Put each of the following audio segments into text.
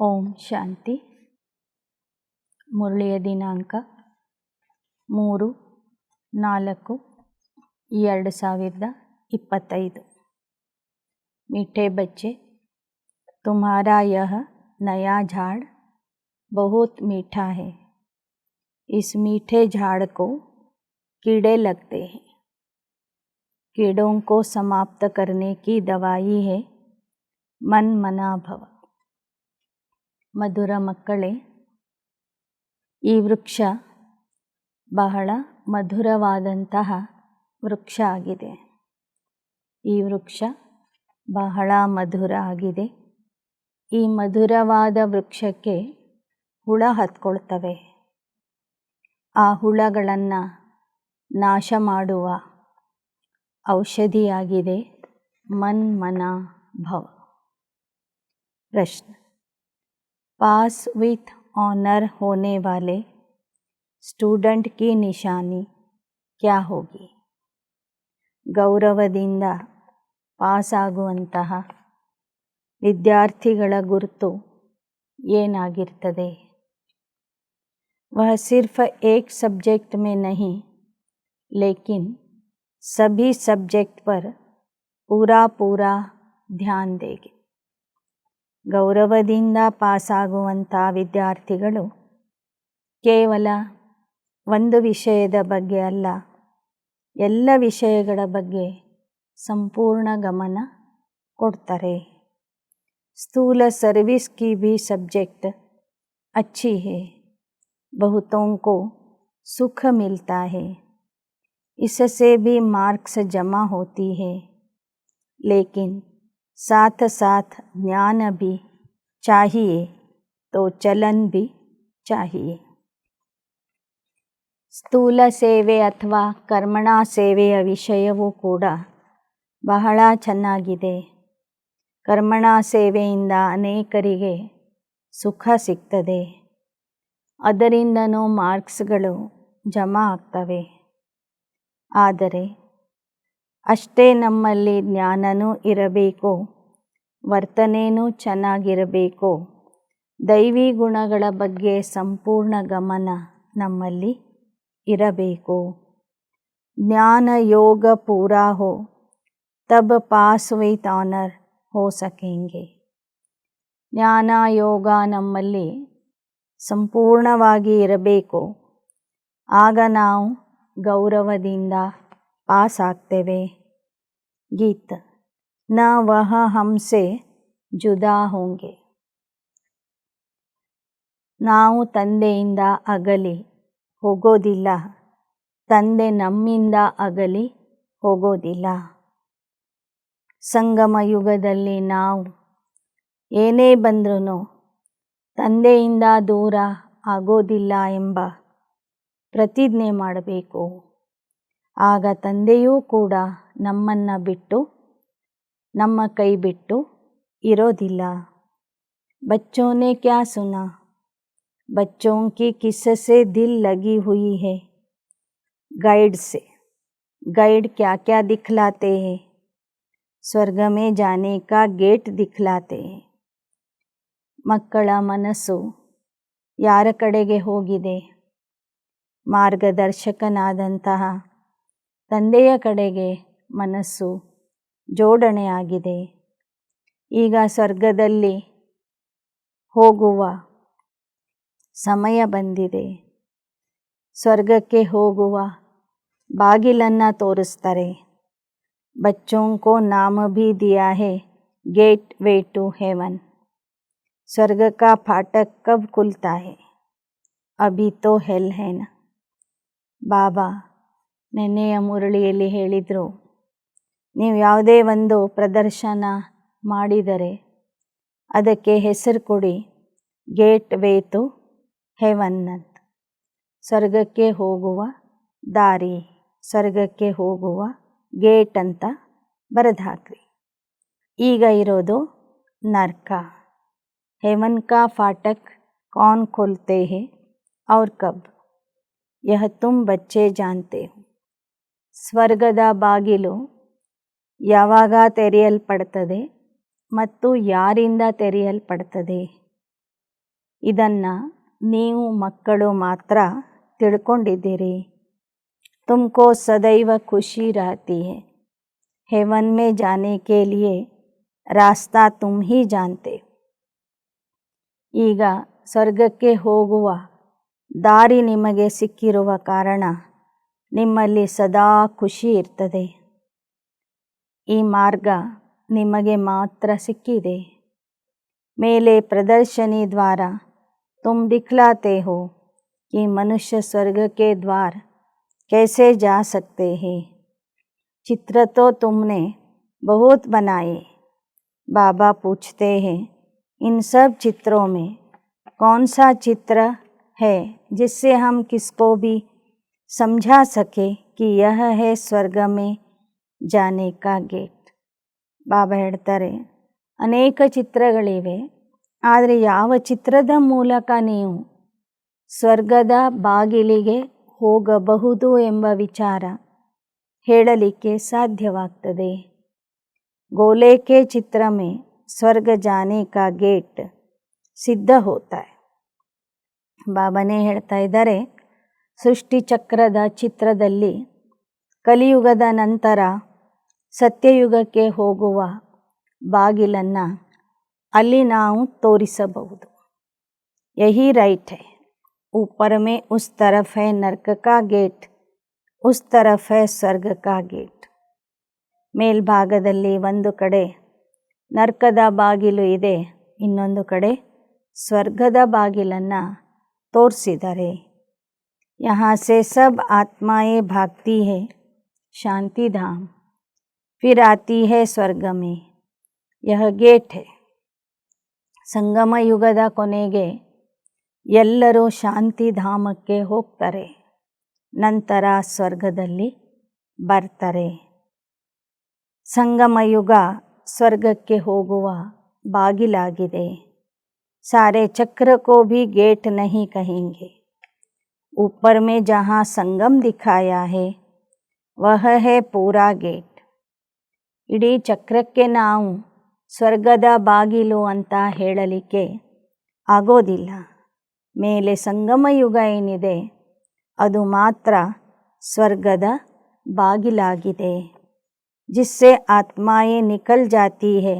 ಓಂ ಶಾಂತಿ. ಮುರಳಿಯ ದಿನಾಂಕ 3/4/2025। मीठे बच्चे, तुम्हारा यह नया झाड़ बहुत मीठा है। इस मीठे झाड़ को कीड़े लगते हैं। कीड़ों को समाप्त करने की दवाई है मन मना भव। ಮಧುರ ಮಕ್ಕಳೇ, ಈ ವೃಕ್ಷ ಬಹಳ ಮಧುರವಾದಂತಹ ವೃಕ್ಷ ಆಗಿದೆ. ಈ ವೃಕ್ಷ ಬಹಳ ಮಧುರ ಆಗಿದೆ. ಈ ಮಧುರವಾದ ವೃಕ್ಷಕ್ಕೆ ಹುಳ ಹತ್ಕೊಳ್ತವೆ. ಆ ಹುಳಗಳನ್ನು ನಾಶ ಮಾಡುವ ಔಷಧಿಯಾಗಿದೆ ಮನ್ ಮನ ಭವ. ಪ್ರಶ್ನೆ: पास विथ ऑनर होने वाले स्टूडेंट की निशानी क्या होगी? ಗೌರವದಿಂದ ಪಾಸ್ ಆಗುವಂತಹ ವಿದ್ಯಾರ್ಥಿಗಳ ಗುರುತು ಏನಾಗಿರ್ತದೆ? वह सिर्फ एक सब्जेक्ट में नहीं लेकिन सभी सब्जेक्ट पर पूरा ध्यान देंगे. ಗೌರವದಿಂದ ಪಾಸಾಗುವಂಥ ವಿದ್ಯಾರ್ಥಿಗಳು ಕೇವಲ ಒಂದು ವಿಷಯದ ಬಗ್ಗೆ ಅಲ್ಲ, ಎಲ್ಲ ವಿಷಯಗಳ ಬಗ್ಗೆ ಸಂಪೂರ್ಣ ಗಮನ ಕೊಡ್ತಾರೆ. ಸ್ಥೂಲ सर्विस की भी सब्जेक्ट अच्छी है, बहुतों को सुख मिलता है, इससे भी मार्क्स जमा होती है, लेकिन साथ साथ ज्ञान भी चाहिए तो चलन भी चाहिए. ಸ್ಥೂಲ ಸೇವೆ ಅಥವಾ ಕರ್ಮಣ ಸೇವೆಯ ವಿಷಯವೂ ಕೂಡ ಬಹಳ ಚೆನ್ನಾಗಿದೆ. ಕರ್ಮಣ ಸೇವೆಯಿಂದ ಅನೇಕರಿಗೆ ಸುಖ ಸಿಗ್ತದೆ, ಅದರಿಂದನೂ ಮಾರ್ಕ್ಸ್ಗಳು ಜಮಾ ಆಗ್ತವೆ. ಆದರೆ ಅಷ್ಟೇ ನಮ್ಮಲ್ಲಿ ಜ್ಞಾನನೂ ಇರಬೇಕು, ವರ್ತನೆಯೂ ಚೆನ್ನಾಗಿರಬೇಕು, ದೈವಿ ಗುಣಗಳ ಬಗ್ಗೆ ಸಂಪೂರ್ಣ ಗಮನ ನಮ್ಮಲ್ಲಿ ಇರಬೇಕು. ಜ್ಞಾನ ಯೋಗ ಪೂರಾ ಹೋ ತಬ್ ಪಾಸ್ ವಿತ್ ಆನರ್ ಹೋ ಸಕೆಂಗೆ. ಜ್ಞಾನ ಯೋಗ ನಮ್ಮಲ್ಲಿ ಸಂಪೂರ್ಣವಾಗಿ ಇರಬೇಕು, ಆಗ ನಾವು ಗೌರವದಿಂದ ಪಾಸ್ ಆಗ್ತೇವೆ. ಗೀತ: ನ ವಹ ಹಮ್ಸೆ ಜುದಾ ಹೋಂಗೆ. ನಾವು ತಂದೆಯಿಂದ ಅಗಲಿ ಹೋಗೋದಿಲ್ಲ, ತಂದೆ ನಮ್ಮಿಂದ ಅಗಲಿ ಹೋಗೋದಿಲ್ಲ. ಸಂಗಮ ಯುಗದಲ್ಲಿ ನಾವು ಏನೇ ಬಂದ್ರೂ ತಂದೆಯಿಂದ ದೂರ ಆಗೋದಿಲ್ಲ ಎಂಬ ಪ್ರತಿಜ್ಞೆ ಮಾಡಬೇಕು. ಆಗ ತಂದೆಯೂ ಕೂಡ ನಮ್ಮನ್ನು ಬಿಟ್ಟು, ನಮ್ಮ ಕೈ ಬಿಟ್ಟು ಇರೋದಿಲ್ಲ. बच्चों ने क्या सुना? बच्चों की किससे दिल लगी हुई है? गाइड से. गाइड क्या क्या दिखलाते हैं? स्वर्ग में जाने का गेट दिखलाते हैं. ಮಕ್ಕಳ ಮನಸ್ಸು ಯಾರ ಕಡೆಗೆ ಹೋಗಿದೆ? ಮಾರ್ಗದರ್ಶಕನಾದಂತಹ ತಂದೆಯ ಕಡೆಗೆ ಮನಸ್ಸು ಜೋಡಣೆಯಾಗಿದೆ. ಈಗ ಸ್ವರ್ಗದಲ್ಲಿ ಹೋಗುವ ಸಮಯ ಬಂದಿದೆ. ಸ್ವರ್ಗಕ್ಕೆ ಹೋಗುವ ಬಾಗಿಲನ್ನು ತೋರಿಸ್ತಾರೆ. ಬಚ್ಚೋं को नाम भी दिया है गेट वे टू हेवन. स्वर्ग का फाटक कब खुलता है? अभी तो हेल है ना. ಬಾಬಾ ನೆನ್ನೆಯ ಮುರಳಿಯಲ್ಲಿ ಹೇಳಿದರು, ನೀವು ಯಾವುದೇ ಒಂದು ಪ್ರದರ್ಶನ ಮಾಡಿದರೆ ಅದಕ್ಕೆ ಹೆಸರು ಕೊಡಿ ಗೇಟ್ ವೇ ಟು ಹೆವನ್ ಅಂತ. ಸ್ವರ್ಗಕ್ಕೆ ಹೋಗುವ ದಾರಿ, ಸ್ವರ್ಗಕ್ಕೆ ಹೋಗುವ ಗೇಟ್ ಅಂತ ಬರೆದು ಹಾಕ್ರಿ. ಈಗ ಇರೋದು ನರ್ಕ. ಹೆವನ್ ಕಾ ಫಾಟಕ್ ಕೌನ್ ಖೋಲ್ತೆ ಹೇ ಔರ್ ಕಬ್? ಯಹ ತುಮ್ ಬಚ್ಚೆ ಜಾನ್ತೆ ಹೋ. ಸ್ವರ್ಗದ ಬಾಗಿಲು ಯಾವಾಗ ತೆರೆಯಲ್ಪಡ್ತದೆ ಮತ್ತು ಯಾರಿಂದ ತೆರೆಯಲ್ಪಡ್ತದೆ? ಇದನ್ನು ನೀವು ಮಕ್ಕಳು ಮಾತ್ರ ತಿಳ್ಕೊಂಡಿದ್ದೀರಿ. ತುಮಕೋ ಸದೈವ ಖುಷಿ रहती है, हेवन में जाने के लिए रास्ता तुम ही जानते. ಈಗ ಸ್ವರ್ಗಕ್ಕೆ ಹೋಗುವ ದಾರಿ ನಿಮಗೆ ಸಿಕ್ಕಿರುವ ಕಾರಣ ನಿಮ್ಮಲ್ಲಿ ಸದಾ ಖುಷಿ ಇರ್ತದೆ. ಈ ಮಾರ್ಗ ನಿಮಗೆ ಮಾತ್ರ ಸಿಕ್ಕಿದೆ. ಮೇಲೆ ಪ್ರದರ್ಶನಿ ದ್ವಾರ तुम दिखलाते हो कि मनुष्य स्वर्ग के द्वार कैसे जा सकते हैं. चित्र तो तुमने बहुत बनाए. बाबा पूछते हैं, इन सब चित्रों में कौन सा चित्र है जिससे हम किसको भी समझा सके कि यह है ಸ್ವರ್ಗ में जाने का गेट. ಬಾಬಾ ಹೇಳ್ತಾರೆ, ಅನೇಕ ಚಿತ್ರಗಳಿವೆ, ಆದರೆ ಯಾವ ಚಿತ್ರದ ಮೂಲಕ ನೀವು ಸ್ವರ್ಗದ ಬಾಗಿಲಿಗೆ ಹೋಗಬಹುದು ಎಂಬ ವಿಚಾರ ಹೇಳಲಿಕ್ಕೆ ಸಾಧ್ಯವಾಗ್ತದೆ. ಗೋಲೆ ಕೆ ಚಿತ್ರ ಮೇ ಸ್ವರ್ಗ ಜಾನೆ ಕಾ ಗೇಟ್ ಸಿದ್ಧ ಹೋತಾ ಹೈ. ಬಾಬಾನೇ ಹೇಳ್ತಾ ಇದ್ದಾರೆ, ಸೃಷ್ಟಿ ಚಕ್ರದ ಚಿತ್ರದಲ್ಲಿ ಕಲಿಯುಗದ ನಂತರ ಸತ್ಯಯುಗಕ್ಕೆ ಹೋಗುವ ಬಾಗಿಲನ್ನು ಅಲ್ಲಿ ನಾವು ತೋರಿಸಬಹುದು. ಯಹಿ ರೈಟ್ ಹೈ. ऊपर में उस तरफ है नर्क का गेट, उस तरफ है ಸ್ವರ್ಗ का गेट. ಮೇಲ್ಭಾಗದಲ್ಲಿ ಒಂದು ಕಡೆ ನರ್ಕದ ಬಾಗಿಲು ಇದೆ, ಇನ್ನೊಂದು ಕಡೆ ಸ್ವರ್ಗದ ಬಾಗಿಲನ್ನು ತೋರಿಸಿದ್ದಾರೆ. यहाँ से सब आत्माएं भागती है शांति धाम, फिर आती है ಸ್ವರ್ಗ में. यह गेट है. ಸಂಗಮ ಯುಗದ ಕೊನೆಗೆ ಎಲ್ಲರೂ ಶಾಂತಿಧಾಮಕ್ಕೆ ಹೋಗ್ತಾರೆ, ನಂತರ ಸ್ವರ್ಗದಲ್ಲಿ ಬರ್ತಾರೆ. ಸಂಗಮ ಯುಗ ಸ್ವರ್ಗಕ್ಕೆ ಹೋಗುವ ಬಾಗಿಲಾಗಿದೆ. सारे चक्र को भी गेट नहीं कहेंगे. ऊपर में जहाँ संगम दिखाया है वह है पूरा गेट. ಇಡೀ ಚಕ್ರಕ್ಕೆ ನಾವು ಸ್ವರ್ಗದ ಬಾಗಿಲು ಅಂತ ಹೇಳಲಿಕ್ಕೆ ಆಗೋದಿಲ್ಲ. ಮೇಲೆ ಸಂಗಮ ಯುಗ ಏನಿದೆ ಅದು ಮಾತ್ರ ಸ್ವರ್ಗದ ಬಾಗಿಲಾಗಿದೆ. जिससे आत्माएं निकल जाती है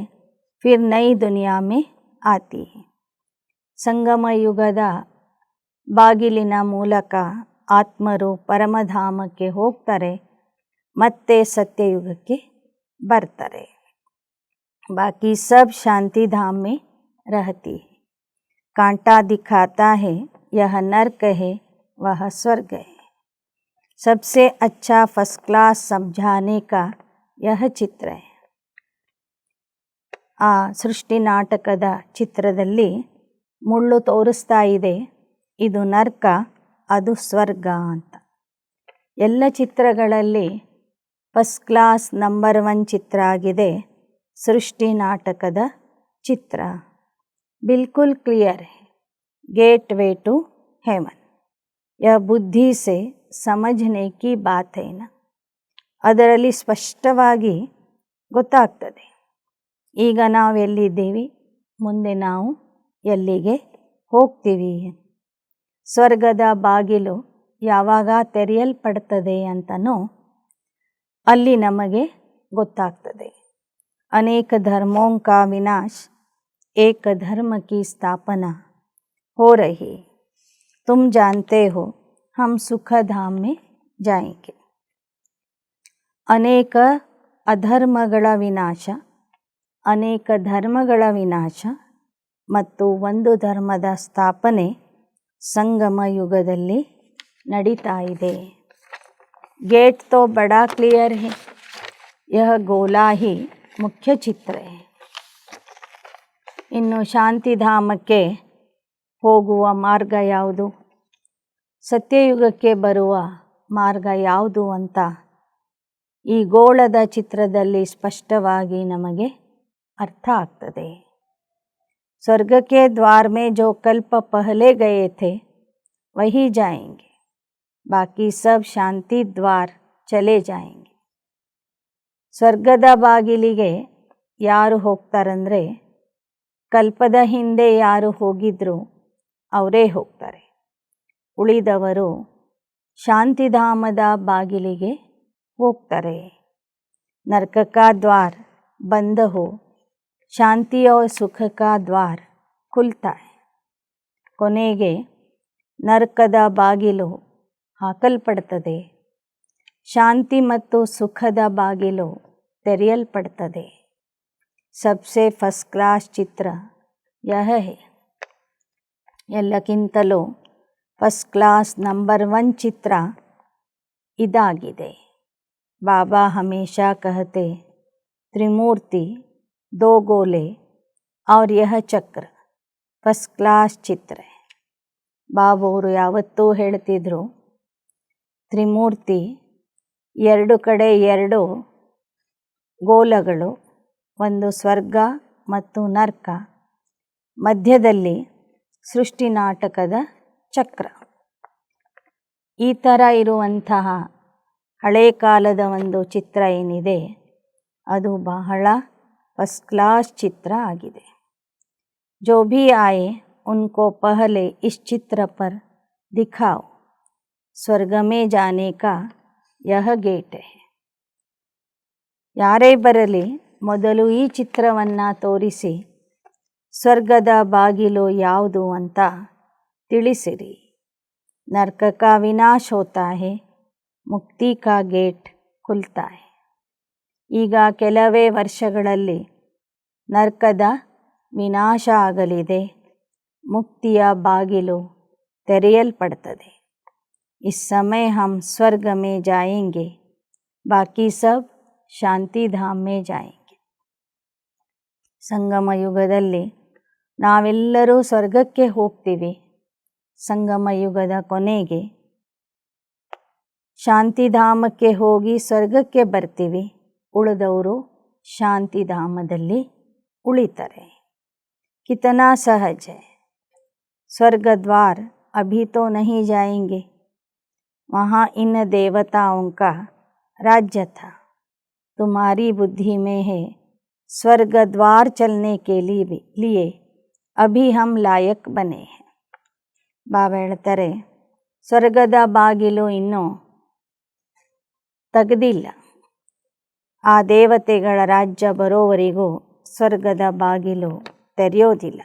फिर नई दुनिया में आती है. ಸಂಗಮ ಯುಗದ ಬಾಗಿಲಿನ ಮೂಲಕ ಆತ್ಮರು ಪರಮಧಾಮಕ್ಕೆ ಹೋಗ್ತಾರೆ, ಮತ್ತೆ ಸತ್ಯಯುಗಕ್ಕೆ ಬರ್ತಾರೆ. बाकी सब शांति धाम में रहती है. कांटा दिखाता है यह नर्क है वह स्वर्ग है. सबसे अच्छा फर्स्ट क्लास समझाने का यह ಚಿತ್ರ है. ಆ ಸೃಷ್ಟಿ ನಾಟಕದ ಚಿತ್ರದಲ್ಲಿ ಮುಳ್ಳು ತೋರಿಸ್ತಾ ಇದೆ, ಇದು ನರ್ಕ, ಅದು ಸ್ವರ್ಗ ಅಂತ. ಎಲ್ಲ ಚಿತ್ರಗಳಲ್ಲಿ ಫಸ್ಟ್ ಕ್ಲಾಸ್ ನಂಬರ್ 1 ಚಿತ್ರ ಆಗಿದೆ सृष्टि नाटकद चित्र. बिल्कुल क्लियर है. Gateway to heaven. यह बुद्धि से समझने की बात है ना. ಅದರಲ್ಲಿ ಸ್ಪಷ್ಟವಾಗಿ ಗೊತ್ತಾಗ್ತದೆ, ಈಗ ನಾವು ಎಲ್ಲಿದ್ದೀವಿ, ಮುಂದೆ ನಾವು ಎಲ್ಲಿಗೆ ಹೋಗ್ತೀವಿ. ಸ್ವರ್ಗದ ಬಾಗಿಲು ಯಾವಾಗ ತೆರೆಯಲ್ಪಡ್ತದೆ ಅಂತನೂ ಅಲ್ಲಿ ನಮಗೆ ಗೊತ್ತಾಗ್ತದೆ. अनेक धर्मों का विनाश, एक धर्म की स्थापना हो रही. तुम जानते हो हम सुख धाम में जाएंगे. अनेक ಅಧರ್ಮಗಳ ವಿನಾಶ, ಅನೇಕ ಧರ್ಮಗಳ ವಿನಾಶ ಮತ್ತು ಒಂದು ಧರ್ಮದ ಸ್ಥಾಪನೆ ಸಂಗಮ ಯುಗದಲ್ಲಿ ನಡೀತಾ ಇದೆ. गेट तो बड़ा क्लियर है. यह गोला ही ಮುಖ್ಯ ಚಿತ್ರ. ಇನ್ನು ಶಾಂತಿಧಾಮಕ್ಕೆ ಹೋಗುವ ಮಾರ್ಗ ಯಾವುದು, ಸತ್ಯಯುಗಕ್ಕೆ ಬರುವ ಮಾರ್ಗ ಯಾವುದು ಅಂತ ಈ ಗೋಳದ ಚಿತ್ರದಲ್ಲಿ ಸ್ಪಷ್ಟವಾಗಿ ನಮಗೆ ಅರ್ಥ ಆಗ್ತದೆ. स्वर्ग के द्वार में जो कल्प पहले गए थे वही जाएंगे, बाकी सब शांति द्वार चले जाएंगे. ಸ್ವರ್ಗದ ಬಾಗಿಲಿಗೆ ಯಾರು ಹೋಗ್ತಾರಂದರೆ, ಕಲ್ಪದ ಹಿಂದೆ ಯಾರು ಹೋಗಿದ್ರು ಅವರೇ ಹೋಗ್ತಾರೆ. ಉಳಿದವರು ಶಾಂತಿಧಾಮದ ಬಾಗಿಲಿಗೆ ಹೋಗ್ತಾರೆ. नरक का द्वार बंद हो, ಶಾಂತಿ और ಸುಖ का द्वार खुलता है. ಕೊನೆಗೆ ನರಕದ ಬಾಗಿಲು ಹಾಕಲ್ಪಡ್ತದೆ, ಶಾಂತಿ ಮತ್ತು ಸುಖದ ಬಾಗಿಲು ತೆರೆಯಲ್ಪಡ್ತದೆ. ಸಬ್ಸೆ ಫಸ್ಟ್ ಕ್ಲಾಸ್ ಚಿತ್ರ ಯಹ ಹೈ. ಎಲ್ಲಕ್ಕಿಂತಲೂ ಫಸ್ಟ್ ಕ್ಲಾಸ್ ನಂಬರ್ 1 ಚಿತ್ರ ಇದಾಗಿದೆ. बाबा हमेशा कहते त्रिमूर्ति, 2 गोले और यह चक्र फस्ट क्लास चित्र है. ಬಾಬಾವರು ಯಾವತ್ತೂ ಹೇಳ್ತಿದ್ರು, ತ್ರಿಮೂರ್ತಿ, 2 ಕಡೆ 2 ಗೋಲಗಳು, ಒಂದು ಸ್ವರ್ಗ ಮತ್ತು ನರ್ಕ, ಮಧ್ಯದಲ್ಲಿ ಸೃಷ್ಟಿ ನಾಟಕದ ಚಕ್ರ. ಈ ಥರ ಇರುವಂತಹ ಹಳೆ ಕಾಲದ ಒಂದು ಚಿತ್ರ ಏನಿದೆ ಅದು ಬಹಳ ಫಸ್ಟ್ ಕ್ಲಾಸ್ ಚಿತ್ರ ಆಗಿದೆ. जो भी आए उनको पहले इस चित्र पर दिखाओ, स्वर्ग में जाने का यह गेट है. ಯಾರೇ ಬರಲಿ ಮೊದಲು ಈ ಚಿತ್ರವನ್ನು ತೋರಿಸಿ ಸ್ವರ್ಗದ ಬಾಗಿಲು ಯಾವುದು ಅಂತ ತಿಳಿಸಿರಿ. ನರ್ಕ ಕಾ ವಿನಾಶ ಹೋತಾ ಹೈ, ಮುಕ್ತಿ ಕಾ ಗೇಟ್ ಖುಲ್ತಾ ಹೈ. ಈಗ ಕೆಲವೇ ವರ್ಷಗಳಲ್ಲಿ ನರ್ಕದ ವಿನಾಶ ಆಗಲಿದೆ, ಮುಕ್ತಿಯ ಬಾಗಿಲು ತೆರೆಯಲ್ಪಡ್ತದೆ. इस समय हम स्वर्ग में जाएंगे, बाकी सब ಶಾಂತಿಧಾಮ में जाएंगे. ಸಂಗಮ ಯುಗದಲ್ಲಿ ನಾವೆಲ್ಲರೂ ಸ್ವರ್ಗಕ್ಕೆ ಹೋಗ್ತೀವಿ. ಸಂಗಮ ಯುಗದ ಕೊನೆಗೆ ಶಾಂತಿಧಾಮಕ್ಕೆ ಹೋಗಿ ಸ್ವರ್ಗಕ್ಕೆ ಬರ್ತೀವಿ. ಉಳಿದವರು ಶಾಂತಿಧಾಮದಲ್ಲಿ ಉಳಿತಾರೆ. कितना सहज है. स्वर्ग द्वार अभी तो नहीं जाएंगे, वहाँ इन देवताओं का राज्य था. तुम्हारी बुद्धि में है स्वर्ग द्वार चलने के लिए अभी हम लायक बने हैं. ಬಾಬಾ ಹೇಳ್ತಾರೆ, ಸ್ವರ್ಗದ ಬಾಗಿಲು ಇನ್ನೂ ತೆಗೆದಿಲ್ಲ. ಆ ದೇವತೆಗಳ ರಾಜ್ಯ ಬರೋವರೆಗೂ ಸ್ವರ್ಗದ ಬಾಗಿಲು ತೆರೆಯೋದಿಲ್ಲ.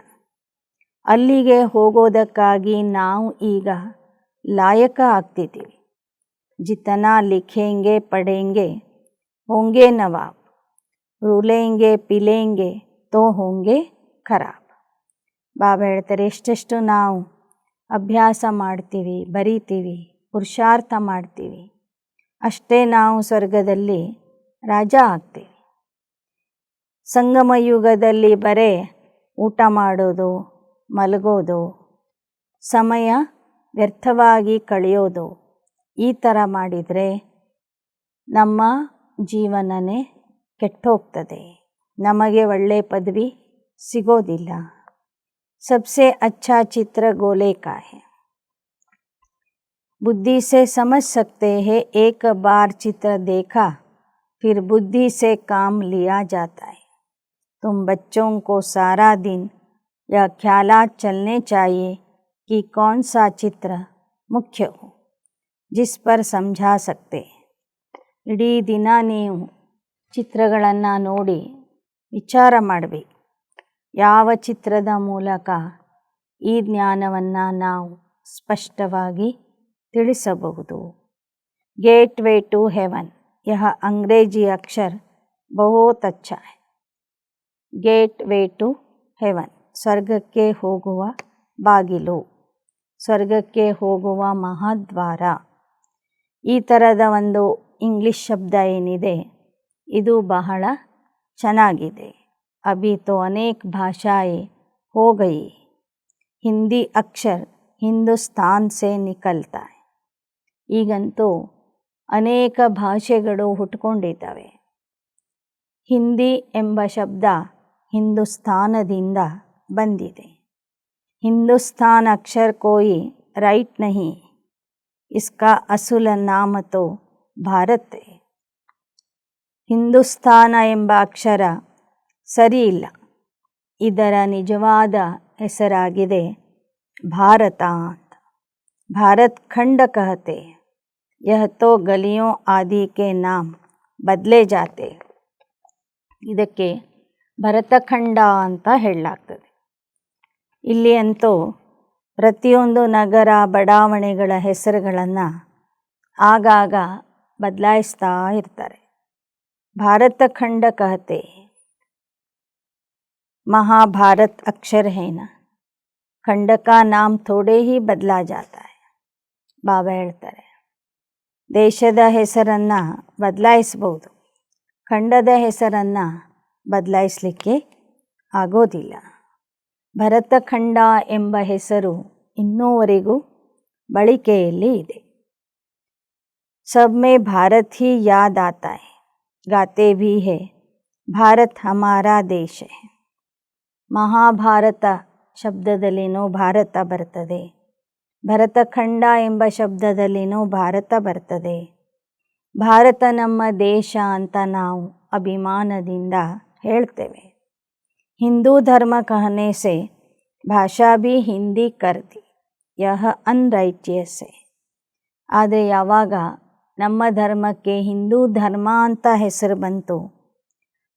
ಅಲ್ಲಿಗೆ ಹೋಗೋದಕ್ಕಾಗಿ ನಾವು ಈಗ ಲಾಯಕ ಆಗ್ತಿದ್ದೀವಿ. ಜಿತನಾ ಲಿಖೇಂಗೆ ಪಢೇಂಗೆ ಹೋಂಗೆ ನವಾಬ್, ರೂಲೇಂಗೆ ಪಿಲೇಂಗೆ ತೋ ಹೋಂಗೆ ಖರಾಬ್. ಬಾಬಾ ಹೇಳ್ತಾರೆ, ಎಷ್ಟೆಷ್ಟು ನಾವು ಅಭ್ಯಾಸ ಮಾಡ್ತೀವಿ, ಬರೀತೀವಿ, ಪುರುಷಾರ್ಥ ಮಾಡ್ತೀವಿ, ಅಷ್ಟೇ ನಾವು ಸ್ವರ್ಗದಲ್ಲಿ ರಾಜ ಆಗ್ತೀವಿ. ಸಂಗಮ ಯುಗದಲ್ಲಿ ಬರೇ ಊಟ ಮಾಡೋದು, ಮಲಗೋದು, ಸಮಯ ವ್ಯರ್ಥವಾಗಿ ಕಳೆಯೋದು, ಈ ಥರ ಮಾಡಿದರೆ ನಮ್ಮ ಜೀವನನೇ ಕೆಟ್ಟೋಗ್ತದೆ, ನಮಗೆ ಒಳ್ಳೆಯ ಪದವಿ ಸಿಗೋದಿಲ್ಲ. सबसे अच्छा चित्र गोले का है. बुद्धि से समझ सकते हैं, एक बार चित्र देखा फिर बुद्धि से काम लिया जाता है. तुम बच्चों को सारा दिन यह ख्यालात चलने चाहिए कि कौन सा चित्र मुख्य हो, जिस पर समझा सकते. ಇಡೀ ದಿನ ನೀವು ಚಿತ್ರಗಳನ್ನು ನೋಡಿ ವಿಚಾರ ಮಾಡಬೇಕು. ಯಾವ ಚಿತ್ರದ ಮೂಲಕ ಈ ಜ್ಞಾನವನ್ನು ನಾವು ಸ್ಪಷ್ಟವಾಗಿ ತಿಳಿಸಬಹುದು. गेट वे टू हेवन, यह अंग्रेजी अक्षर बहुत अच्छा है. गेट वे टू हेवन, ಸ್ವರ್ಗಕ್ಕೆ ಹೋಗುವ ಬಾಗಿಲು, ಸ್ವರ್ಗಕ್ಕೆ ಹೋಗುವ ಮಹಾದ್ವಾರ. ಈ ಥರದ ಒಂದು ಇಂಗ್ಲಿಷ್ ಶಬ್ದ ಏನಿದೆ ಇದು ಬಹಳ ಚೆನ್ನಾಗಿದೆ. अभी तो अनेक भाषाएं हो गई, हिंदी अक्षर हिंदुस्तान से निकलता है. ಈಗಂತೂ ಅನೇಕ ಭಾಷೆಗಳು ಹುಟ್ಕೊಂಡಿದ್ದಾವೆ. ಹಿಂದಿ ಎಂಬ ಶಬ್ದ ಹಿಂದೂಸ್ತಾನದಿಂದ ಬಂದಿದೆ. हिंदुस्तान अक्षर कोई राइट नहीं, इसका असल नाम तो भारत है. ಹಿಂದೂಸ್ತಾನ ಎಂಬ ಅಕ್ಷರ ಸರಿ ಇಲ್ಲ, ಇದರ ನಿಜವಾದ ಹೆಸರಾಗಿದೆ भारत ಅಂತ भारत खंड कहते हैं। यह तो गलियों आदि के नाम बदले जाते। ಇದಕ್ಕೆ ಭರತಖಂಡ ಅಂತ ಹೇಳಲಾಗ್ತದೆ. ಇಲ್ಲಿ ಅಂತೂ ಪ್ರತಿಯೊಂದು ನಗರ ಬಡಾವಣೆಗಳ ಹೆಸರುಗಳನ್ನು ಆಗಾಗ ಬದಲಾಯಿಸ್ತಾ ಇರ್ತಾರೆ. भारतखंड कहते महाभारत अक्षर है ना, खंड का नाम थोड़े ही बदला जाता है. ಬಾಬಾ ಹೇಳ್ತಾರೆ, ದೇಶದ ಹೆಸರನ್ನು ಬದಲಾಯಿಸ್ಬೋದು, ಖಂಡದ ಹೆಸರನ್ನು ಬದಲಾಯಿಸಲಿಕ್ಕೆ ಆಗೋದಿಲ್ಲ. ಭರತಖಂಡ ಎಂಬ ಹೆಸರು ಇನ್ನೂವರೆಗೂ ಬಳಕೆಯಲ್ಲಿ ಇದೆ. सब में भारत ही याद आता है, गाते भी है भारत हमारा देश है. ಮಹಾಭಾರತ ಶಬ್ದದಲ್ಲಿನೂ ಭಾರತ ಬರ್ತದೆ, ಭರತಖಂಡ ಎಂಬ ಶಬ್ದದಲ್ಲಿನೂ ಭಾರತ ಬರ್ತದೆ. ಭಾರತ ನಮ್ಮ ದೇಶ ಅಂತ ನಾವು ಅಭಿಮಾನದಿಂದ ಹೇಳ್ತೇವೆ. ಹಿಂದೂ ಧರ್ಮ कहने से ಭಾಷಾ भी ಹಿಂದಿ कर दी, यह अनराइटियस है. ಆದರೆ ಯಾವಾಗ ನಮ್ಮ ಧರ್ಮಕ್ಕೆ ಹಿಂದೂ ಧರ್ಮ ಅಂತ ಹೆಸರು ಬಂತು,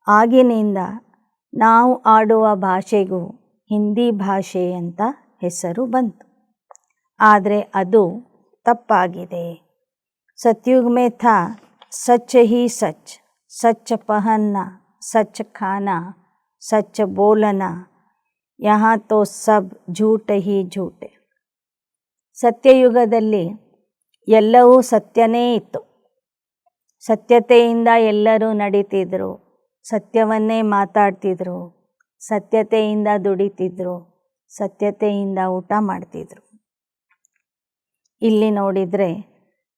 ಆಗಿನಿಂದ ನಾವು ಆಡುವ ಭಾಷೆಗೂ ಹಿಂದಿ ಭಾಷೆ ಅಂತ ಹೆಸರು ಬಂತು. ಆದರೆ ಅದು ತಪ್ಪಾಗಿದೆ. सतयुग में था सच ही सच, सच पहनना, सच खाना, सच बोलना, यहाँ तो सब झूठ ही झूठ. ಸತ್ಯಯುಗದಲ್ಲಿ ಎಲ್ಲವೂ ಸತ್ಯನೇ ಇತ್ತು. ಸತ್ಯತೆಯಿಂದ ಎಲ್ಲರೂ ನಡೀತಿದ್ರು, ಸತ್ಯವನ್ನೇ ಮಾತಾಡ್ತಿದ್ರು, ಸತ್ಯತೆಯಿಂದ ದುಡಿತಿದ್ರು, ಸತ್ಯತೆಯಿಂದ ಊಟ ಮಾಡ್ತಿದ್ರು. ಇಲ್ಲಿ ನೋಡಿದರೆ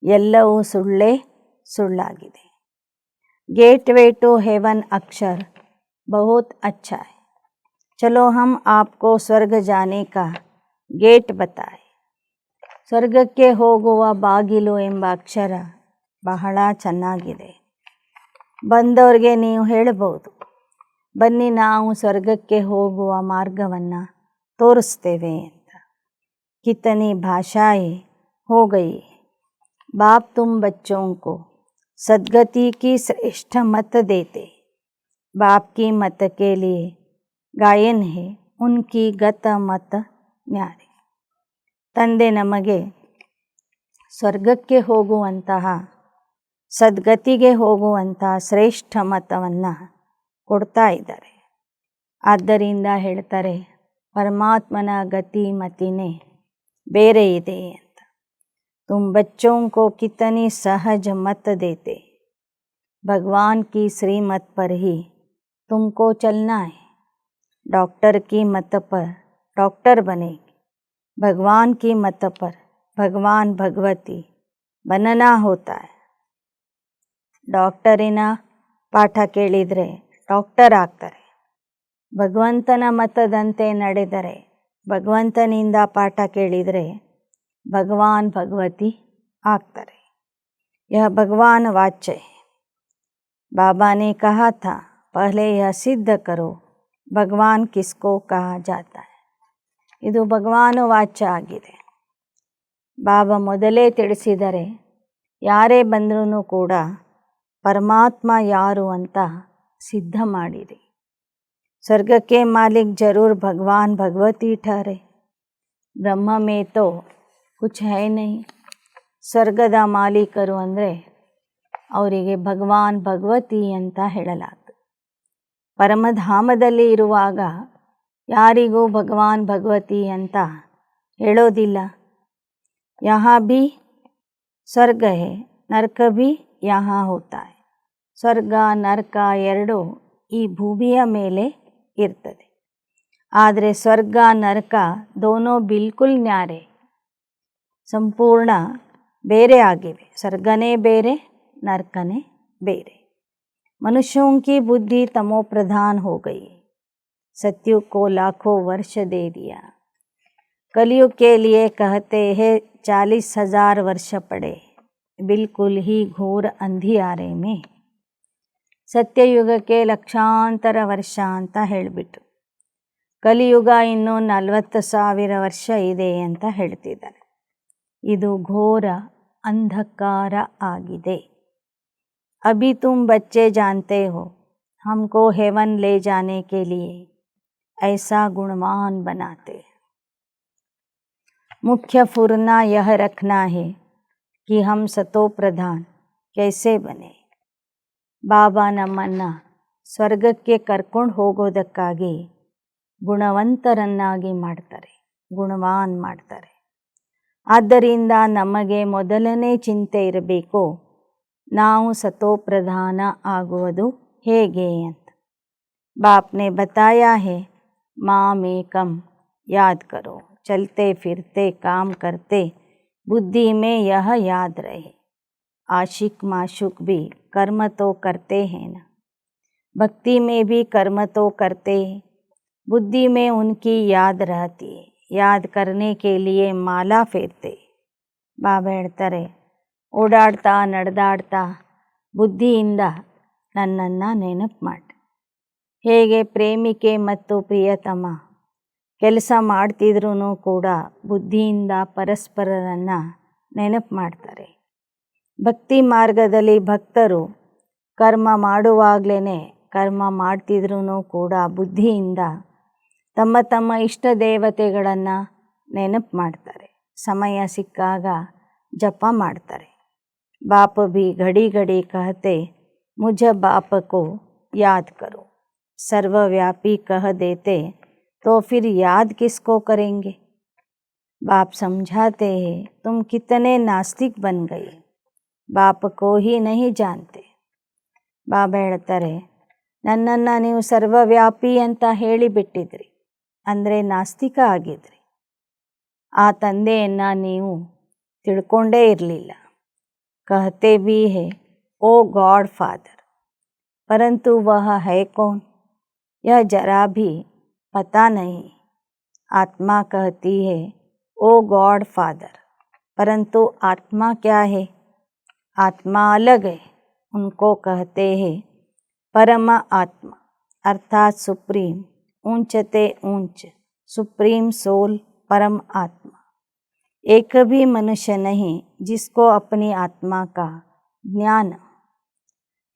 ಎಲ್ಲವೂ ಸುಳ್ಳೇ ಸುಳ್ಳಾಗಿದೆ. गेट वे टू हेवन अक्षर बहुत अच्छा है, चलो हम आपको स्वर्ग जाने का गेट बताए. ಸ್ವರ್ಗಕ್ಕೆ ಹೋಗುವ ಬಾಗಿಲು ಎಂಬ ಅಕ್ಷರ ಬಹಳ ಚೆನ್ನಾಗಿದೆ. ಬಂದವ್ರಿಗೆ ನೀವು ಹೇಳಬಹುದು, ಬನ್ನಿ ನಾವು ಸ್ವರ್ಗಕ್ಕೆ ಹೋಗುವ ಮಾರ್ಗವನ್ನು ತೋರಿಸ್ತೇವೆ ಅಂತ. ಕಿತನಿ ಭಾಷಾಯೇ हो गई, बाप तुम बच्चों को सद्गति की श्रेष्ठ मत देते. बाप की मत के लिए गायन है उनकी गत मत न्यारे. ತಂದೆ ನಮಗೆ ಸ್ವರ್ಗಕ್ಕೆ ಹೋಗುವಂತಹ, ಸದ್ಗತಿಗೆ ಹೋಗುವಂತಹ ಶ್ರೇಷ್ಠ ಮತವನ್ನು ಕೊಡ್ತಾ ಇದ್ದಾರೆ. ಆದ್ದರಿಂದ ಹೇಳ್ತಾರೆ, ಪರಮಾತ್ಮನ ಗತಿ ಮತಿನೇ ಬೇರೆ ಇದೆ ಅಂತ. तुम बच्चों को कितनी सहज मत देते, भगवान की श्रीमत पर ही तुमको चलना है. डॉक्टर की मत पर डॉक्टर बनेगी, भगवान की मत पर भगवान भगवती बनना होता है. ಡಾಕ್ಟರಿನ ಪಾಠ ಕೇಳಿದರೆ ಡಾಕ್ಟರ್ ಆಗ್ತಾರೆ, ಭಗವಂತನ ಮತದಂತೆ ನಡೆದರೆ, ಭಗವಂತನಿಂದ ಪಾಠ ಕೇಳಿದರೆ भगवान भगवती ಆಗ್ತಾರೆ. यह भगवान वाच्य है. बाबा ने कहा था, पहले यह सिद्ध करो भगवान किसको कहा जाता है. ಇದು ಭಗವಾನ್ ವಾಚ್ಯ ಆಗಿದೆ. ಬಾಬಾ ಮೊದಲೇ ತಿಳಿಸಿದರೆ, ಯಾರೇ ಬಂದರೂ ಕೂಡ ಪರಮಾತ್ಮ ಯಾರು ಅಂತ ಸಿದ್ಧ ಮಾಡಿರಿ. ಸ್ವರ್ಗಕ್ಕೆ ಮಾಲಿಕ್ ಜರೂರ್ ಭಗವಾನ್ ಭಗವತಿ ठहरे, ಬ್ರಹ್ಮ ಮೇ ತೋ ಕುಚ್ ಹೈ ನಹೀ. ಸ್ವರ್ಗದ ಮಾಲೀಕರು ಅಂದರೆ ಅವರಿಗೆ ಭಗವಾನ್ ಭಗವತಿ ಅಂತ ಹೇಳಲಾಗ್ತದೆ. ಪರಮಧಾಮದಲ್ಲಿ ಇರುವಾಗ ಯಾರಿಗೂ ಭಗವಾನ್ ಭಗವತಿ ಅಂತ ಹೇಳೋದಿಲ್ಲ. यहाँ भी ಸ್ವರ್ಗ ಹೇ, ನರಕ भी यहाँ होता है. ಸ್ವರ್ಗ ನರಕ ಎರಡೂ ಈ ಭೂಮಿಯ ಮೇಲೆ ಇರ್ತದೆ. ಆದರೆ ಸ್ವರ್ಗ ನರಕ ದೋನೋ ಬಿಲ್ಕುಲ್ ನ್ಯಾರೆ, ಸಂಪೂರ್ಣ ಬೇರೆ ಆಗಿವೆ. ಸ್ವರ್ಗನೇ ಬೇರೆ, ನರಕನೇ ಬೇರೆ. मनुष्यों की बुद्धि तमो प्रधान हो गई, सत्युग को लाखों वर्ष दे दिया. कलयुग के लिए कहते हैं 40,000 वर्ष पड़े, बिल्कुल ही घोर अंधियारे में. ಸತ್ಯಯುಗಕ್ಕೆ ಲಕ್ಷಾಂತರ ವರ್ಷ ಅಂತ ಹೇಳಿಬಿಟ್ರು, ಕಲಿಯುಗ ಇನ್ನೂ 40,000 ವರ್ಷ ಇದೆ ಅಂತ ಹೇಳ್ತಿದ್ದಾರೆ. ಇದು ಘೋರ ಅಂಧಕಾರ ಆಗಿದೆ. अभी तुम बच्चे जानते हो हमको हेवन ले जाने के लिए ऐसा गुणवान बनाते हैं. मुख्य फुरना यह रखना है कि हम सतो प्रधान कैसे बने. ಬಾಬಾ ನಮ್ಮನ್ನು ಸ್ವರ್ಗಕ್ಕೆ ಕರ್ಕೊಂಡು ಹೋಗೋದಕ್ಕಾಗಿ ಗುಣವಂತರನ್ನಾಗಿ ಮಾಡ್ತಾರೆ, ಗುಣವಾನ್ ಮಾಡ್ತಾರೆ. ಆದ್ದರಿಂದ ನಮಗೆ ಮೊದಲನೇ ಚಿಂತೆ ಇರಬೇಕು, ನಾವು ಸತೋಪ್ರಧಾನ ಆಗುವುದು ಹೇಗೆ ಅಂತ. बाप ने बताया है माम एकम याद करो, चलते फिरते काम करते बुद्धि में यह याद रहे. आशिक माशुक भी कर्म तो करते हैं ना, भक्ति में भी कर्म तो करते हैं, बुद्धि में उनकी याद रहती है. याद करने के लिए माला फेरते. ಬಾಬಾ ಹೇಳ್ತಾರೆ, ಓಡಾಡ್ತಾ ನಡೆದಾಡ್ತಾ ಬುದ್ಧಿಯಿಂದ ನನ್ನನ್ನು ನೆನಪು ಮಾಡಿ. ಹೇಗೆ ಪ್ರೇಮಿಕೆ ಮತ್ತು ಪ್ರಿಯತಮ ಕೆಲಸ ಮಾಡ್ತಿದ್ರೂ ಕೂಡ ಬುದ್ಧಿಯಿಂದ ಪರಸ್ಪರರನ್ನು ನೆನಪು ಮಾಡ್ತಾರೆ. ಭಕ್ತಿ ಮಾರ್ಗದಲ್ಲಿ ಭಕ್ತರು ಕರ್ಮ ಮಾಡುವಾಗಲೇ ಕರ್ಮ ಮಾಡ್ತಿದ್ರೂ ಕೂಡ ಬುದ್ಧಿಯಿಂದ ತಮ್ಮ ತಮ್ಮ ಇಷ್ಟ ದೇವತೆಗಳನ್ನು ನೆನಪು ಮಾಡ್ತಾರೆ. ಸಮಯ ಸಿಕ್ಕಾಗ ಜಪ ಮಾಡ್ತಾರೆ. बाप भी घड़ी घड़ी कहते मुझ बाप को याद करो. सर्वव्यापी कह देते तो फिर याद किसको करेंगे. बाप समझाते हैं तुम कितने नास्तिक बन गए, बाप को ही नहीं जानते. ಬಾಬಾ ಹೇಳ್ತಾರೆ, ನನ್ನನ್ನು ನೀವು ಸರ್ವವ್ಯಾಪಿ ಅಂತ ಹೇಳಿಬಿಟ್ಟಿದ್ರಿ, ಅಂದರೆ ನಾಸ್ತಿಕ ಆಗಿದ್ರಿ. ಆ ತಂದೆಯನ್ನು ನೀವು ತಿಳ್ಕೊಂಡೇ ಇರಲಿಲ್ಲ. कहते भी है ओ गॉड फादर, परंतु वह है कौन यह जरा भी पता नहीं. आत्मा कहती है ओ गॉड फादर, परंतु आत्मा क्या है. आत्मा अलग है, उनको कहते हैं परम आत्मा, अर्थात सुप्रीम, ऊंचते ऊंच सुप्रीम सोल परम आत्मा. एक भी मनुष्य नहीं जिसको अपनी आत्मा का ಜ್ಞಾನ.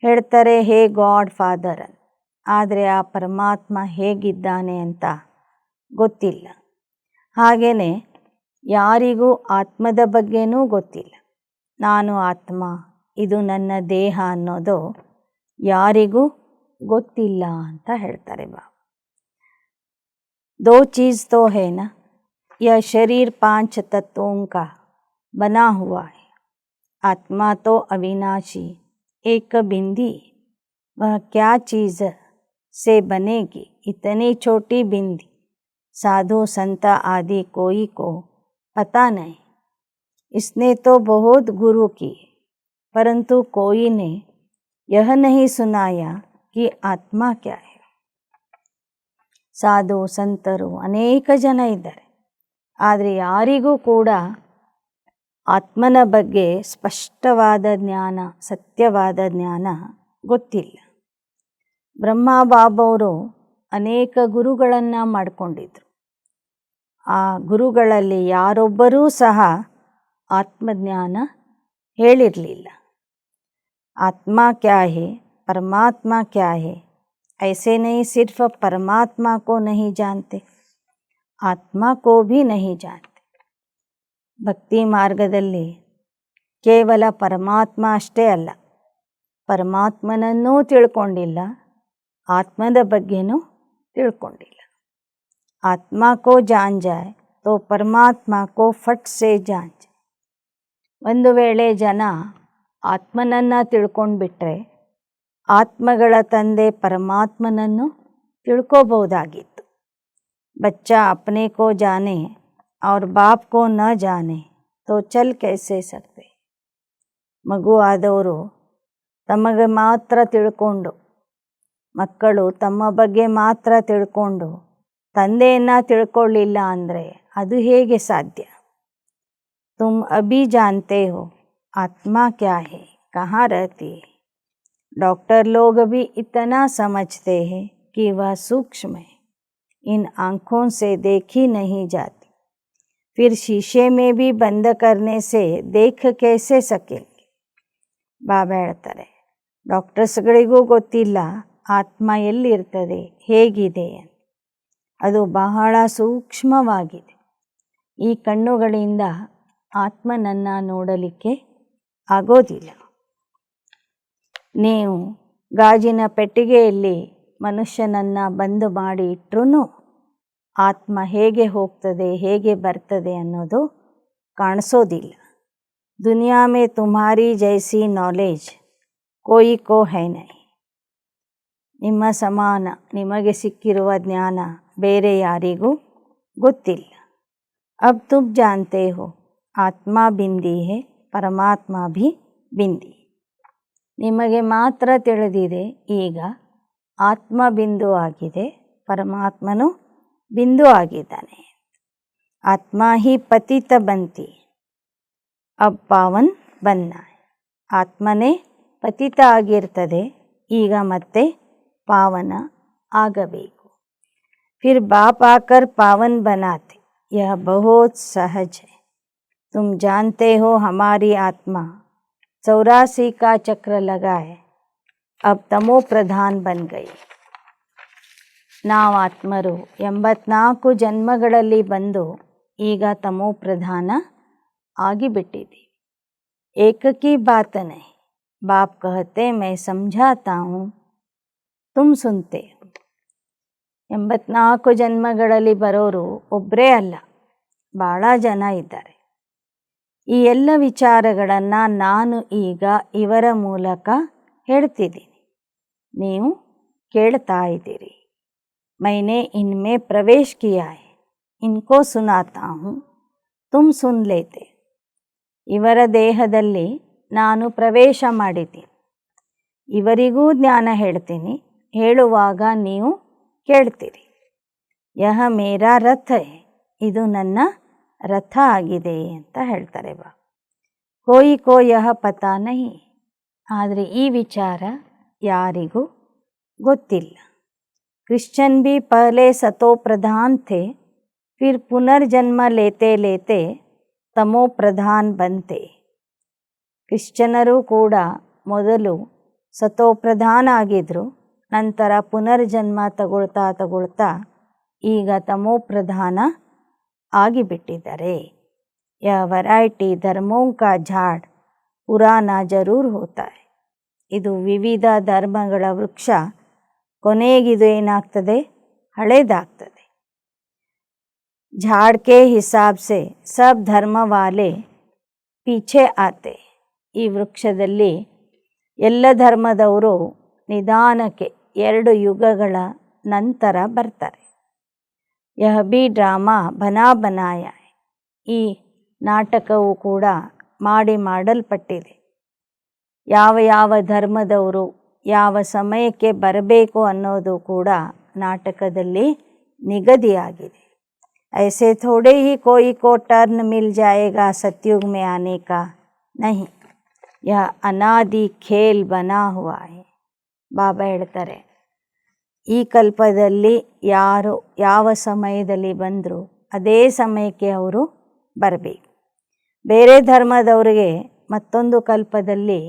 ಹೇಳ್ತಾರೆ ಹೇ ಗಾಡ್ ಫಾದರ್, ಆದರೆ ಆ ಪರಮಾತ್ಮ ಹೇಗಿದ್ದಾನೆ ಅಂತ ಗೊತ್ತಿಲ್ಲ. ಹಾಗೆಯೇ ಯಾರಿಗೂ ಆತ್ಮದ ಬಗ್ಗೆನೂ ಗೊತ್ತಿಲ್ಲ. ನಾನು ಆತ್ಮ, ಇದು ನನ್ನ ದೇಹ ಅನ್ನೋದು ಯಾರಿಗೂ ಗೊತ್ತಿಲ್ಲ ಅಂತ ಹೇಳ್ತಾರೆ ಬಾಬಾ. दो चीज़ तो है ना, यह शरीर 5 तत्वों का बना हुआ है. आत्मा तो अविनाशी एक बिंदी, वह क्या चीज़ से बनेगी. इतनी छोटी बिंदी साधु संत आदि कोई को पता नहीं. इसने तो बहुत गुरु किए, परंतु कोई ने यह नहीं सुनाया कि आत्मा क्या है. ಸಾಧು ಸಂತರು ಅನೇಕ ಜನ ಇದ್ದಾರೆ, ಆದರೆ ಯಾರಿಗೂ ಕೂಡ ಆತ್ಮನ ಬಗ್ಗೆ ಸ್ಪಷ್ಟವಾದ ಜ್ಞಾನ, ಸತ್ಯವಾದ ಜ್ಞಾನ ಗೊತ್ತಿಲ್ಲ. ಬ್ರಹ್ಮ ಬಾಬವರು ಅನೇಕ ಗುರುಗಳನ್ನು ಮಾಡಿಕೊಂಡಿದ್ರು. ಆ ಗುರುಗಳಲ್ಲಿ ಯಾರೊಬ್ಬರೂ ಸಹ ಆತ್ಮಜ್ಞಾನ ಹೇಳಿರಲಿಲ್ಲ. ಆತ್ಮ ಕ್ಯಾ ಹೇ, ಪರಮಾತ್ಮ ಕ್ಯಾ ಹೇ, ऐसे नहीं सिर्फ परमात्मा को नहीं जानते, आत्मा को भी नहीं जानते. ಭಕ್ತಿ ಮಾರ್ಗದಲ್ಲಿ ಕೇವಲ ಪರಮಾತ್ಮ ಅಷ್ಟೇ ಅಲ್ಲ, ಪರಮಾತ್ಮನನ್ನೂ ತಿಳ್ಕೊಂಡಿಲ್ಲ, ಆತ್ಮದ ಬಗ್ಗೆನೂ ತಿಳ್ಕೊಂಡಿಲ್ಲ. ಆತ್ಮ ಕೋ ಜಾನ್ ಜಾಯ್ ತೋ ಪರಮಾತ್ಮ ಕೋ ಫಟ್ ಸೇ ಜಾನ್ ಜಾಯ್. ಒಂದು ವೇಳೆ ಜನ ಆತ್ಮನನ್ನು ತಿಳ್ಕೊಂಡ್ಬಿಟ್ರೆ ಆತ್ಮಗಳ ತಂದೆ ಪರಮಾತ್ಮನನ್ನು ತಿಳ್ಕೋಬಹುದಾಗಿತ್ತು. बच्चा अपने को जाने और बाप को न जाने तो चल कैसे सकते. ಮಗು ಆದವರು ತಮಗೆ ಮಾತ್ರ ತಿಳ್ಕೊಂಡು, ಮಕ್ಕಳು ತಮ್ಮ ಬಗ್ಗೆ ಮಾತ್ರ ತಿಳ್ಕೊಂಡು ತಂದೆಯನ್ನು ತಿಳ್ಕೊಳ್ಳಿಲ್ಲ ಅಂದರೆ ಅದು ಹೇಗೆ ಸಾಧ್ಯ. ತುಮ್ ಅಭಿ ಜಾನ್ತೆ ಹೋ ಆತ್ಮ ಕ್ಯಾ ಹೇ, ಕहाँ रहती है. डॉक्टर लोग भी इतना समझते हैं कि वह सूक्ष्म है, इन आँखों से देखी नहीं जाती, फिर शीशे में भी बंद करने से देख कैसे सकेंगे. ಬಾಬಾ ಹೇಳ್ತಾರೆ, ಡಾಕ್ಟರ್ಸ್ಗಳಿಗೂ ಗೊತ್ತಿಲ್ಲ ಆತ್ಮ ಎಲ್ಲಿರ್ತದೆ, ಹೇಗಿದೆ ಅಂತ. ಅದು ಬಹಳ ಸೂಕ್ಷ್ಮವಾಗಿದೆ. ಈ ಕಣ್ಣುಗಳಿಂದ ಆತ್ಮನನ್ನು ನೋಡಲಿಕ್ಕೆ ಆಗೋದಿಲ್ಲ. ನೀವು ಗಾಜಿನ ಪೆಟ್ಟಿಗೆಯಲ್ಲಿ ಮನುಷ್ಯನನ್ನು ಬಂದು ಮಾಡಿ ಇಟ್ಟರೂ ಆತ್ಮ ಹೇಗೆ ಹೋಗ್ತದೆ, ಹೇಗೆ ಬರ್ತದೆ ಅನ್ನೋದು ಕಾಣಿಸೋದಿಲ್ಲ. ದುನಿಯಾ ಮೇ ತುಮ್ಹಾರಿ ಜೈಸಿ ನಾಲೆಜ್ ಕೋಯಿ ಕೋ ಹೈ ನಹಿ. ನಿಮ್ಮ ಸಮಾನ ನಿಮಗೆ ಸಿಕ್ಕಿರುವ ಜ್ಞಾನ ಬೇರೆ ಯಾರಿಗೂ ಗೊತ್ತಿಲ್ಲ. ಅಬ್ ತುಮ್ ಜಾನ್ತೆ ಹೋ ಆತ್ಮ ಬಿಂದಿ ಹೇ, ಪರಮಾತ್ಮ ಭಿ ಬಿಂದಿ. ನಿಮಗೆ ಮಾತ್ರ ತಿಳಿದಿದೆ ಈಗ ಆತ್ಮ ಬಿಂದು ಆಗಿದೆ, ಪರಮಾತ್ಮನು ಬಿಂದು ಆಗಿದ್ದಾನೆ. ಆತ್ಮ ಹಿ ಪತಿತ ಬಂತಿ ಅಬ್ ಪಾವನ್ ಬನ್ನ. ಆತ್ಮನೇ ಪತಿತ ಆಗಿರ್ತದೆ, ಈಗ ಮತ್ತೆ ಪಾವನ ಆಗಬೇಕು. ಫಿರ್ ಬಾಪ್ ಆಕರ್ ಪಾವನ್ ಬನಾತೆ, ಯಹ ಬಹುತ್ ಸಹಜ್ ಹೈ. ತುಮ್ ಜಾನ್ತೆ ಹೋ ಹಮಾರಿ ಆತ್ಮ 84 का चक्र लगाए, अब तमो प्रधान बन गई. ನಾವು ಆತ್ಮರು 84 ಜನ್ಮಗಳಲ್ಲಿ ಬಂದು ಈಗ ತಮೋ ಪ್ರಧಾನ ಆಗಿಬಿಟ್ಟಿದ್ದೀವಿ. ಏಕಕಿ ಬಾತ್ ನಹಿ, ಬಾಪ್ ಕಹತೆ ಮೈ ಸಮझाता हूँ, ತುಮ್ ಸುನ್ತೆ. 84 ಜನ್ಮಗಳಲ್ಲಿ ಬರೋರು ಒಬ್ಬರೇ ಅಲ್ಲ, ಭಾಳ ಜನ ಇದ್ದಾರೆ. ಈ ಎಲ್ಲ ವಿಚಾರಗಳನ್ನು ನಾನು ಈಗ ಇವರ ಮೂಲಕ ಹೇಳ್ತಿದ್ದೀನಿ, ನೀವು ಕೇಳ್ತಾ ಇದ್ದೀರಿ. मैंने इनमें प्रवेश किया है, इनको सुनाता हूँ, तुम सुन लेते. ಇವರ ದೇಹದಲ್ಲಿ ನಾನು ಪ್ರವೇಶ ಮಾಡಿದ್ದೀನಿ, ಇವರಿಗೂ ಜ್ಞಾನ ಹೇಳ್ತೀನಿ, ಹೇಳುವಾಗ ನೀವು ಕೇಳ್ತೀರಿ. ಯಹ ಮೇರಾ ರಥ ಹೈ, ಇದು ನನ್ನ ರಥ ಆಗಿದೆ ಅಂತ ಹೇಳ್ತಾರೆ ಬಾ. ಕೋಯಿ ಕೋ ಯಹ ಪತಾ ನಹಿ, ಆದರೆ ಈ ವಿಚಾರ ಯಾರಿಗೂ ಗೊತ್ತಿಲ್ಲ. क्रिश्चियन भी पहले सतो प्रधान थे, फिर पुनर्जन्म लेते लेते तमो प्रधान बनते. ಕ್ರಿಶ್ಚನರು ಕೂಡ ಮೊದಲು ಸತೋ ಪ್ರಧಾನ ಆಗಿದ್ದರು, ನಂತರ ಪುನರ್ಜನ್ಮ ತಗೊಳ್ತಾ ಈಗ ತಮೋ ಪ್ರಧಾನ ಆಗಿಬಿಟ್ಟಿದ್ದಾರೆ. ಯಹ ವರೈಟಿ ಧರ್ಮೋं का झाड़ पुराना जरूर होता है. ಇದು ವಿವಿಧ ಧರ್ಮಗಳ ವೃಕ್ಷ, ಕೊನೆಗಿದು ಏನಾಗ್ತದೆ, ಹಳೇದಾಗ್ತದೆ. झाड़ के हिसाब से सब धर्म वाले पीछे आते. ಈ ವೃಕ್ಷದಲ್ಲಿ ಎಲ್ಲ ಧರ್ಮದವರು ನಿಧಾನಕ್ಕೆ 2 ಯುಗಗಳ ನಂತರ ಬರ್ತಾರೆ. ಯಹ ಬಿ ಡ್ರಾಮಾ ಬನಾ ಬನಾಯ, ಈ ನಾಟಕವು ಕೂಡ ಮಾಡಲ್ಪಟ್ಟಿದೆ. ಯಾವ ಧರ್ಮದವರು ಯಾವ ಸಮಯಕ್ಕೆ ಬರಬೇಕು ಅನ್ನೋದು ಕೂಡ ನಾಟಕದಲ್ಲಿ ನಿಗದಿಯಾಗಿದೆ. ऐसे थोड़े ही कोई को टर्न मिल जाएगा सतयुग में आने का नहीं, यह अनादि खेल बना हुआ है. ಬಾಬಾ ಹೇಳ್ತಾರೆ, ಈ ಕಲ್ಪದಲ್ಲಿ ಯಾರು ಯಾವ ಸಮಯದಲ್ಲಿ ಬಂದರೂ ಅದೇ ಸಮಯಕ್ಕೆ ಅವರು ಬರಬೇಕು. ಬೇರೆ ಧರ್ಮದವರಿಗೆ ಮತ್ತೊಂದು ಕಲ್ಪದಲ್ಲಿ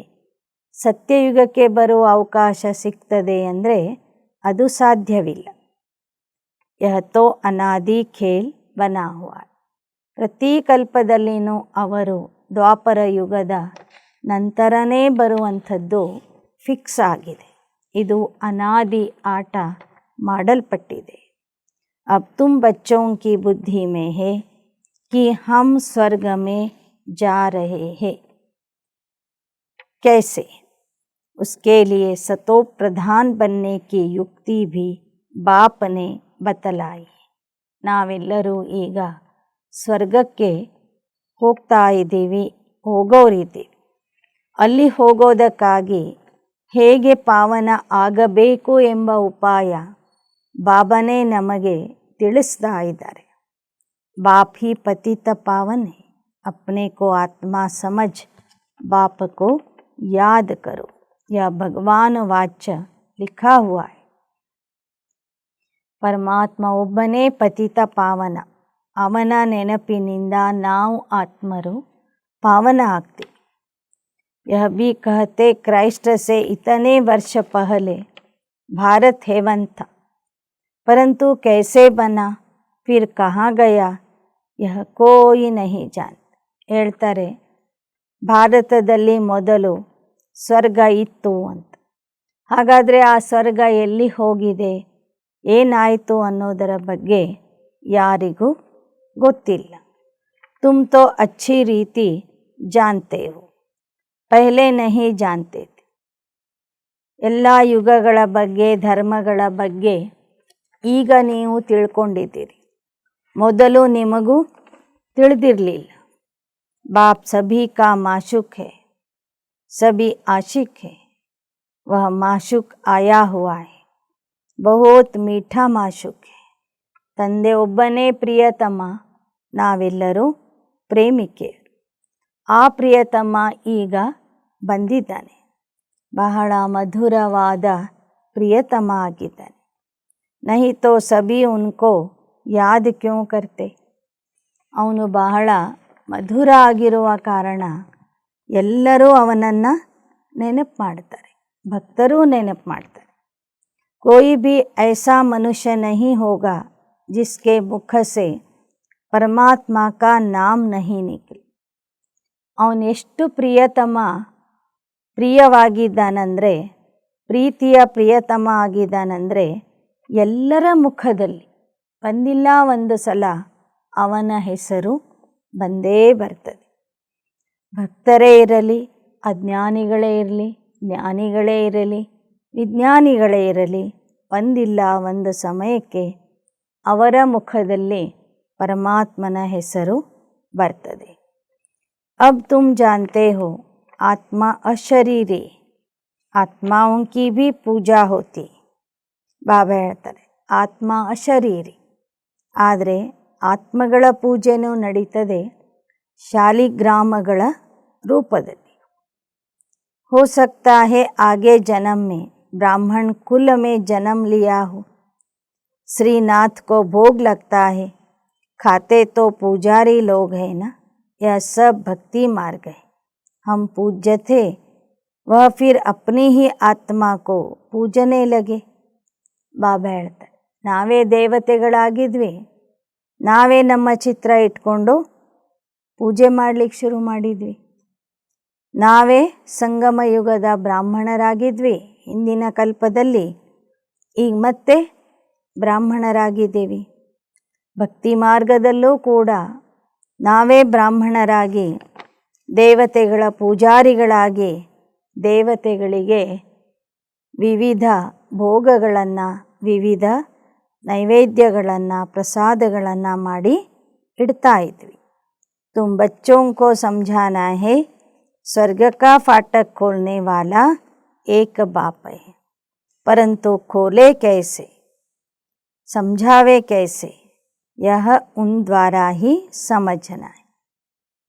ಸತ್ಯಯುಗಕ್ಕೆ ಬರುವ ಅವಕಾಶ ಸಿಗ್ತದೆ ಅಂದರೆ ಅದು ಸಾಧ್ಯವಿಲ್ಲ. ಯಹ ತೋ ಅನಾದಿ ಖೇಲ್ ಬನಾ ಹುವಾ. ಪ್ರತಿ ಕಲ್ಪದಲ್ಲಿನೂ ಅವರು ದ್ವಾಪರ ಯುಗದ ನಂತರನೇ ಬರುವಂಥದ್ದು ಫಿಕ್ಸ್ ಆಗಿದೆ. ಇದು ಅನಾದಿ ಆಟ ಮಾಡಲ್ಪಟ್ಟಿದೆ. ಅಬ್ ತುಮ್ ಬಚ್ಚೋಂ ಕಿ ಬುದ್ಧಿ ಮೇ ಹೇ कि हम स्वर्ग में जा रहे हैं. कैसे? उसके लिए सतो प्रधान बनने की युक्ति भी बाप ने बतलाई. ನಾವೆಲ್ಲರೂ ಈಗ ಸ್ವರ್ಗಕ್ಕೆ ಹೋಗ್ತಾ ಇದ್ದೀವಿ, ಹೋಗೋರಿದ್ದೀವಿ. ಅಲ್ಲಿ ಹೋಗೋದಕ್ಕಾಗಿ ಹೇಗೆ ಪಾವನ ಆಗಬೇಕು ಎಂಬ ಉಪಾಯ ಬಾಬಾನೇ ನಮಗೆ ತಿಳಿಸ್ತಾ ಇದ್ದಾರೆ. बाप ही पतित पावन है, अपने को आत्मा समझ बाप को याद करो. यह भगवान वाच्य लिखा हुआ है. ಪರಮಾತ್ಮ ಒಬ್ಬನೇ ಪತಿತ ಪಾವನ. ಅವನ ನೆನಪಿನಿಂದ ನಾವು ಆತ್ಮರು ಪಾವನ ಆಗ್ತೀವಿ. यह भी कहते क्राइस्ट से इतने वर्ष पहले भारत हेवन था, परंतु कैसे बना फिर कहाँ गया यह कोई नहीं जानता. ಹೇಳ್ತಾರೆ ಭಾರತದಲ್ಲಿ ಮೊದಲು ಸ್ವರ್ಗ ಇತ್ತು ಅಂತ. ಹಾಗಾದರೆ ಆ ಸ್ವರ್ಗ ಎಲ್ಲಿ ಹೋಗಿದೆ, ಏನಾಯಿತು ಅನ್ನೋದರ ಬಗ್ಗೆ ಯಾರಿಗೂ ಗೊತ್ತಿಲ್ಲ. ತುಮ್ ತೋ ಅಚ್ಚಿ ರೀತಿ ಜಾನ್ತೆ ಹೋ, ಪಹಲೆ ನಹಿ ಜಾನ್ತೆ ಥೆ. ಎಲ್ಲ ಯುಗಗಳ ಬಗ್ಗೆ, ಧರ್ಮಗಳ ಬಗ್ಗೆ ಈಗ ನೀವು ತಿಳ್ಕೊಂಡಿದ್ದೀರಿ, ಮೊದಲು ನಿಮಗೂ ತಿಳಿದಿರಲಿಲ್ಲ. ಬಾಪ್ ಸಭಿ ಕಾ ಮಾಶೂಕ್ ಹೈ, ಸಭಿ ಆಶಿಕ್ ಹೈ, ವಹ ಮಾಶೂಕ್ ಆಯಾ ಹುವಾ ಹೈ, ಬಹುತ್ ಮೀಠಾ ಮಾಶೂಕ್ ಹೈ. ತಂದೆ ಒಬ್ಬನೇ ಪ್ರಿಯತಮ, ನಾವೆಲ್ಲರೂ ಪ್ರೇಮಿಕೆಯರು. ಆ ಪ್ರಿಯತಮ ಈಗ ಬಂದಿದ್ದಾನೆ, ಬಹಳ ಮಧುರವಾದ ಪ್ರಿಯತಮ ಆಗಿದ್ದಾನೆ. ನಹಿ ತೋ ಸಭಿ ಉನ್ಕೋ ಯಾದ್ ಕ್ಯೂ ಕರ್ತೆ. ಅವನು ಬಹಳ ಮಧುರ ಆಗಿರುವ ಕಾರಣ ಎಲ್ಲರೂ ಅವನನ್ನು ನೆನಪು ಮಾಡ್ತಾರೆ, ಭಕ್ತರೂ ನೆನಪು ಮಾಡ್ತಾರೆ. कोई भी ऐसा मनुष्य नहीं होगा जिसके मुख से परमात्मा का नाम नहीं निकले. ಅವನು ಎಷ್ಟು ಪ್ರಿಯವಾಗಿದ್ದಾನಂದರೆ, ಪ್ರೀತಿಯ ಪ್ರಿಯತಮ ಆಗಿದ್ದಾನಂದರೆ ಎಲ್ಲರ ಮುಖದಲ್ಲಿ ಬಂದಿಲ್ಲ ಒಂದು ಸಲ ಅವನ ಹೆಸರು ಬಂದೇ ಬರ್ತದೆ. ಭಕ್ತರೇ ಇರಲಿ, ಅಜ್ಞಾನಿಗಳೇ ಇರಲಿ, ಜ್ಞಾನಿಗಳೇ ಇರಲಿ, ವಿಜ್ಞಾನಿಗಳೇ ಇರಲಿ, ಒಂದಿಲ್ಲ ಒಂದು ಸಮಯಕ್ಕೆ ಅವರ ಮುಖದಲ್ಲಿ ಪರಮಾತ್ಮನ ಹೆಸರು ಬರ್ತದೆ. ಅಬ್ ತುಮ್ ಜಾನ್ತೆ ಹೋ ಆತ್ಮ ಅಶರೀರಿ, ಆತ್ಮಾओं की भी पूजा होती. ಬಾಬಾ ಹೇಳ್ತಾರೆ ಆತ್ಮ ಅಶರೀರಿ, ಆದರೆ ಆತ್ಮಗಳ ಪೂಜೆನೂ ನಡೀತದೆ ಶಾಲಿಗ್ರಾಮಗಳ ರೂಪದಲ್ಲಿ. हो सकता है आगे जन्म में ब्राह्मण कुल में जन्म लिया हो. श्रीनाथ को भोग लगता है, खाते तो पुजारी लोग हैं ना. यह सब भक्ति मार्ग है. हम पूज्य थे, वह फिर अपनी ही आत्मा को पूजने लगे. ಬಾಬಾ ಹೇಳ್ತಾರೆ ನಾವೇ ದೇವತೆಗಳಾಗಿದ್ವಿ, ನಾವೇ ನಮ್ಮ ಚಿತ್ರ ಇಟ್ಕೊಂಡು ಪೂಜೆ ಮಾಡಲಿಕ್ಕೆ ಶುರು ಮಾಡಿದ್ವಿ. ನಾವೇ ಸಂಗಮ ಯುಗದ ಬ್ರಾಹ್ಮಣರಾಗಿದ್ವಿ ಹಿಂದಿನ ಕಲ್ಪದಲ್ಲಿ, ಈಗ ಮತ್ತೆ ಬ್ರಾಹ್ಮಣರಾಗಿದ್ದೇವೆ. ಭಕ್ತಿ ಮಾರ್ಗದಲ್ಲೂ ಕೂಡ ನಾವೇ ಬ್ರಾಹ್ಮಣರಾಗಿ ದೇವತೆಗಳ ಪೂಜಾರಿಗಳಾಗಿ ದೇವತೆಗಳಿಗೆ ವಿವಿಧ ಭೋಗಗಳನ್ನು, ವಿವಿಧ ನೈವೇದ್ಯಗಳನ್ನು, ಪ್ರಸಾದಗಳನ್ನು ಮಾಡಿ ಇಡ್ತಾ ಇದ್ವಿ. ತುಮ್ ಬಚ್ಚೋं को समझाना है स्वर्ग का फाटक खोलने वाला एक बाप है, परंतु खोले कैसे, समझावे कैसे, यह उन द्वारा ही समझना है.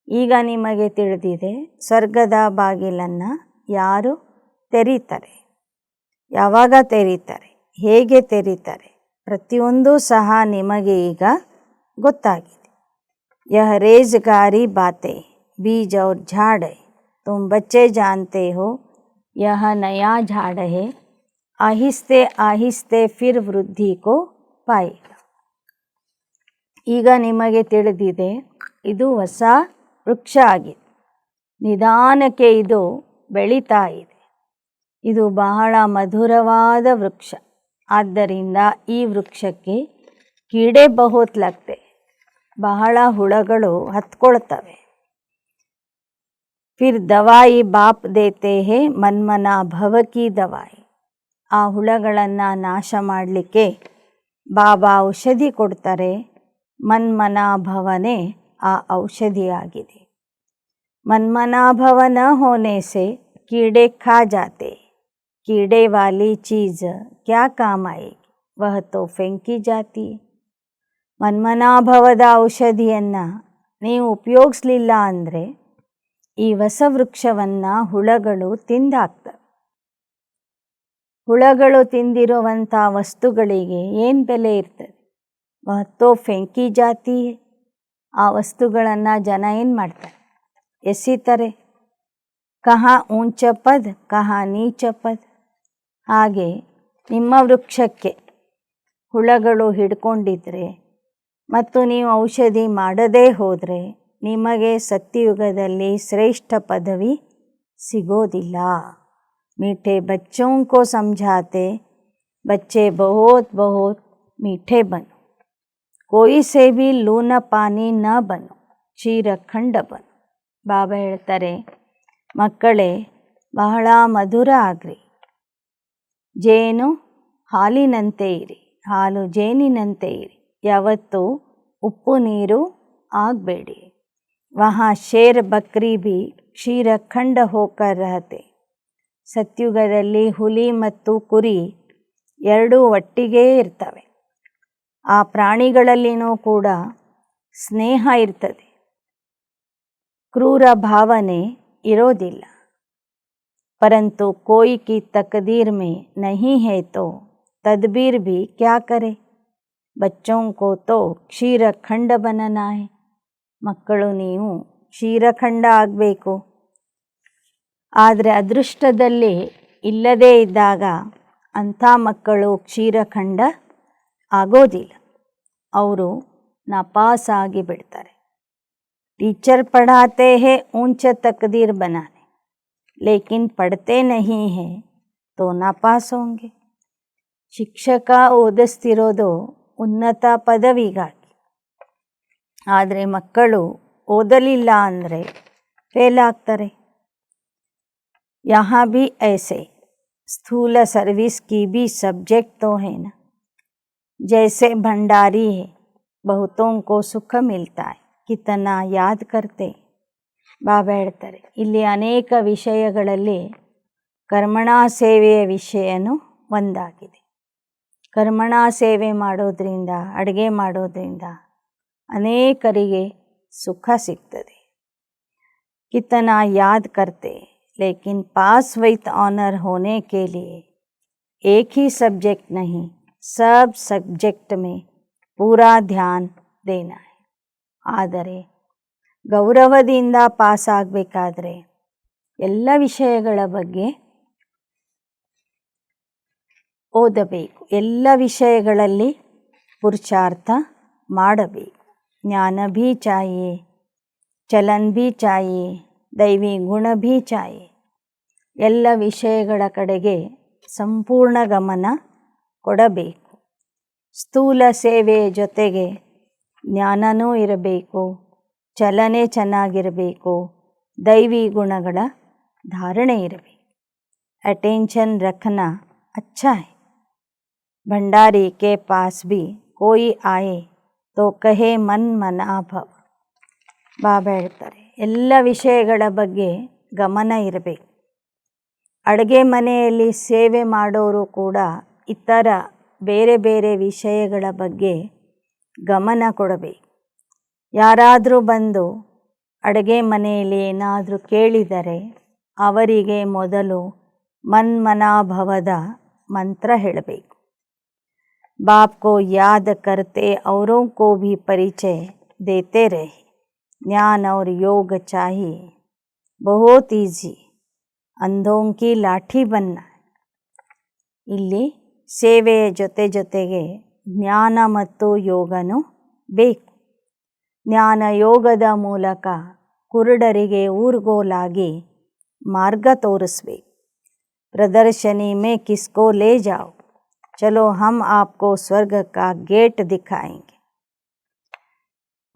ಈಗ ನಿಮಗೆ ತಿಳಿದಿದೆ ಸ್ವರ್ಗದ ಬಾಗಿಲನ್ನು ಯಾರು ತೆರೀತಾರೆ, ಯಾವಾಗ ತೆರೀತಾರೆ, ಹೇಗೆ ತೆರೀತಾರೆ, ಪ್ರತಿಯೊಂದು ಸಹ ನಿಮಗೆ ಈಗ ಗೊತ್ತಾಗಿದೆ. यह रेजगारी बातें बीज और झाड़ है, तुम बच्चे जानते हो यह नया झाड़ है, आहिस्ते आहिस्ते फिर वृद्धि को पाएगा. ಈಗ ನಿಮಗೆ ತಿಳಿದಿದೆ ಇದು ಹೊಸ ವೃಕ್ಷ ಆಗಿದೆ, ನಿಧಾನಕ್ಕೆ ಇದು ಬೆಳೀತಾ ಇದೆ. ಇದು ಬಹಳ ಮಧುರವಾದ ವೃಕ್ಷ, ಆದ್ದರಿಂದ ಈ ವೃಕ್ಷಕ್ಕೆ ಕೀಡೆ ಬಹುತ್ ಲಗ್ತೆ, ಬಹಳ ಹುಳಗಳು ಹತ್ಕೊಳ್ತವೆ. ಫಿರ್ ದವಾಯಿ ಬಾಪ್ ದೇತೆ ಹೇ ಮನ್ಮನಾ ಭವ ಕಿ ದವಾಯಿ. ಆ ಹುಳಗಳನ್ನು ನಾಶ ಮಾಡಲಿಕ್ಕೆ ಬಾಬಾ ಔಷಧಿ ಕೊಡ್ತಾರೆ. ಮನ್ಮನಾಭವನೇ ಆ ಔಷಧಿಯಾಗಿದೆ. मनमनाभव न होने से कीड़े खा जाते, कीड़े वाली चीज़ क्या काम आएगी, वह तो फेंकी जाती है. ಮನ್ಮನಾಭವದ ಔಷಧಿಯನ್ನು ನೀವು ಉಪಯೋಗಿಸಲಿಲ್ಲ ಅಂದರೆ ಈ ಹೊಸ ವೃಕ್ಷವನ್ನು ಹುಳಗಳು ತಿಂದಾಕ್ತವೆ. ಹುಳಗಳು ತಿಂದಿರುವಂಥ ವಸ್ತುಗಳಿಗೆ ಏನು ಬೆಲೆ ಇರ್ತದೆ? ಮಹತ್ತೋ ಫೆಂಕಿ ಜಾತಿ ಆ ವಸ್ತುಗಳನ್ನು ಜನ ಏನು ಮಾಡ್ತಾರೆ? ಎಸಿತಾರೆ. ಕಹಾ ಊಂಚ ಪದ್ ಕಹಾ ನೀಚ ಪದ್. ಹಾಗೆ ನಿಮ್ಮ ವೃಕ್ಷಕ್ಕೆ ಹುಳಗಳು ಹಿಡ್ಕೊಂಡಿದ್ರೆ ಮತ್ತು ನೀವು ಔಷಧಿ ಮಾಡದೇ ಹೋದರೆ ನಿಮಗೆ ಸತ್ಯಯುಗದಲ್ಲಿ ಶ್ರೇಷ್ಠ ಪದವಿ ಸಿಗೋದಿಲ್ಲ. मीठे बच्चों को समझाते बच्चे बहुत बहुत मीठे बनो, कोई से भी लू न पानी न बनो, ಕ್ಷೀರಖಂಡ ಬನು. ಬಾಬಾ ಹೇಳ್ತಾರೆ, ಮಕ್ಕಳೇ ಬಹಳ ಮಧುರ ಆಗ್ರಿ, ಜೇನು ಹಾಲಿನಂತೆ ಇರಿ, ಹಾಲು ಜೇನಿನಂತೆ ಇರಿ, ಯಾವತ್ತೂ ಉಪ್ಪು ನೀರು ಆಗಬೇಡಿ. ವಹಾ ಶೇರ್ ಬಕ್ರಿ ಭಿ ಕ್ಷೀರಖಂಡ ಹೋಕರ್ ರಹತೆ. ಸತ್ಯುಗದಲ್ಲಿ ಹುಲಿ ಮತ್ತು ಕುರಿ ಎರಡೂ ಒಟ್ಟಿಗೇ ಇರ್ತವೆ. ಆ ಪ್ರಾಣಿಗಳಲ್ಲಿನೂ ಕೂಡ ಸ್ನೇಹ ಇರ್ತದೆ, ಕ್ರೂರ ಭಾವನೆ ಇರೋದಿಲ್ಲ. ಪರಂತು ಕೋಯಿ ಕಿ ತಕದೀರ್ ಮೇ ನಹೀ ಹೈ ತೋ ತದ್ಬೀರ್ ಭಿ ಕ್ಯಾ ಕರೆ, ಬಚ್ಚೋಂ ಕೋ ತೋ ಕ್ಷೀರಖಂಡ ಬನನಾ ಹೈ. ಮಕ್ಕಳು ನೀವು ಕ್ಷೀರಖಂಡ ಆಗಬೇಕು. ಆದರೆ ಅದೃಷ್ಟದಲ್ಲಿ ಇಲ್ಲದೇ ಇದ್ದಾಗ ಅಂಥ ಮಕ್ಕಳು ಕ್ಷೀರಖಂಡ ಆಗೋದಿಲ್ಲ, ಅವರು ನಾಪಾಸಾಗಿ ಬಿಡ್ತಾರೆ. ಟೀಚರ್ ಪಢಾತೆ ಹೇ ಊಂಚ ತಕದೀರ್ ಬನಾನೆ, ಲೇಕಿನ್ ಪढ़ते नहीं है तो ನಾಪಾಸ್ ಹೋಂಗೆ. ಶಿಕ್ಷಕ ಓದಿಸ್ತಿರೋದು ಉನ್ನತ ಪದವಿಗಾಗಿ, ಆದರೆ ಮಕ್ಕಳು ಓದಲಿಲ್ಲ ಅಂದರೆ ಫೇಲ್ ಆಗ್ತಾರೆ. यहाँ भी ऐसे स्थूल सर्विस की भी सब्जेक्ट तो है ना, जैसे भंडारी है बहुतों को सुख मिलता है कितना याद करते. ಬಾಬಾ ಹೇಳ್ತಾರೆ, ಇಲ್ಲಿ ಅನೇಕ ವಿಷಯಗಳಲ್ಲಿ ಕರ್ಮಣಾ ಸೇವೆಯ ವಿಷಯನೂ ಒಂದಾಗಿದೆ. ಕರ್ಮಣಾ ಸೇವೆ ಮಾಡೋದ್ರಿಂದ, ಅಡುಗೆ ಮಾಡೋದ್ರಿಂದ ಅನೇಕರಿಗೆ ಸುಖ ಸಿಗ್ತದೆ. ಕಿತನಾ ಯಾದ್ ಕರ್ತೆ, लेकिन पास विथ ऑनर होने के लिए एक ही सब्जेक्ट नहीं, सब सब्जेक्ट में पूरा ध्यान देना है. ಆದರೆ ಗೌರವದಿಂದ ಪಾಸ್ ಆಗಬೇಕಾದ್ರೆ ಎಲ್ಲ ವಿಷಯಗಳ ಬಗ್ಗೆ ಓದಬೇಕು, ಎಲ್ಲ ವಿಷಯಗಳಲ್ಲಿ ಪುರುಷಾರ್ಥ ಮಾಡಬೇಕು. ಜ್ಞಾನ ಭೀ ಚಾಹಿಯೇ, ಚಲನ್ ಭೀ ಚಾಹಿಯೇ, ದೈವಿ ಗುಣ ಭೀ ಚಾಹಿಯೇ. ಎಲ್ಲ ವಿಷಯಗಳ ಕಡೆಗೆ ಸಂಪೂರ್ಣ ಗಮನ ಕೊಡಬೇಕು. ಸ್ಥೂಲ ಸೇವೆಯ ಜೊತೆಗೆ ಜ್ಞಾನನೂ ಇರಬೇಕು, ಚಲನೆ ಚೆನ್ನಾಗಿರಬೇಕು, ದೈವಿ ಗುಣಗಳ ಧಾರಣೆ ಇರಬೇಕು. ಅಟೆನ್ಷನ್ ರಖನಾ ಅಚ್ಚಾ ಹೈ. ಭಂಡಾರಿ ಕೆ ಪಾಸ್ ಭಿ ಕೋಯಿ ಆಯೆ ತೋ ಕಹೆ ಮನ್ ಮನಾ ಭವ. ಬಾಬಾ ಹೇಳ್ತಾರೆ, ಎಲ್ಲ ವಿಷಯಗಳ ಬಗ್ಗೆ ಗಮನ ಇರಬೇಕು. ಅಡುಗೆ ಮನೆಯಲ್ಲಿ ಸೇವೆ ಮಾಡೋರು ಕೂಡ ಇತರ ಬೇರೆ ಬೇರೆ ವಿಷಯಗಳ ಬಗ್ಗೆ ಗಮನ ಕೊಡಬೇಕು. ಯಾರಾದರೂ ಬಂದು ಅಡುಗೆ ಮನೆಯಲ್ಲಿ ಏನಾದರೂ ಕೇಳಿದರೆ ಅವರಿಗೆ ಮೊದಲು ಮನ್ಮನಾಭವದ ಮಂತ್ರ ಹೇಳಬೇಕು. ಬಾಪ್ ಕೋ ಯಾದ್ ಕರ್ತೆ ಔರೋಂ ಕೋ ಭಿ ಪರಿಚಯ ದೇತೆ ರಹೆ. ज्ञान और योग चाहिए, बहुत ಈಸಿ, ಅಂಧೋಂ ಕಿ ಲಾಠಿ ಬನ್ನ. ಇಲ್ಲಿ ಸೇವೆಯ ಜೊತೆಗೆ ಜ್ಞಾನ ಮತ್ತು ಯೋಗನೂ ಬೇಕು. ಜ್ಞಾನ ಯೋಗದ ಮೂಲಕ ಕುರುಡರಿಗೆ ಊರ್ಗೋಲಾಗಿ ಮಾರ್ಗ ತೋರಿಸ್ಬೇಕು. ಪ್ರದರ್ಶನಿ ಮೇ ಕಿಸ್ಕೋ ಲೇ ಜಾओ, ಚಲೋ ಹಮ್ ಆಪ್ಕೋ ಸ್ವರ್ಗ ಕಾ ಗೇಟ್ ದಿಖಾಯೆಂಗೆ.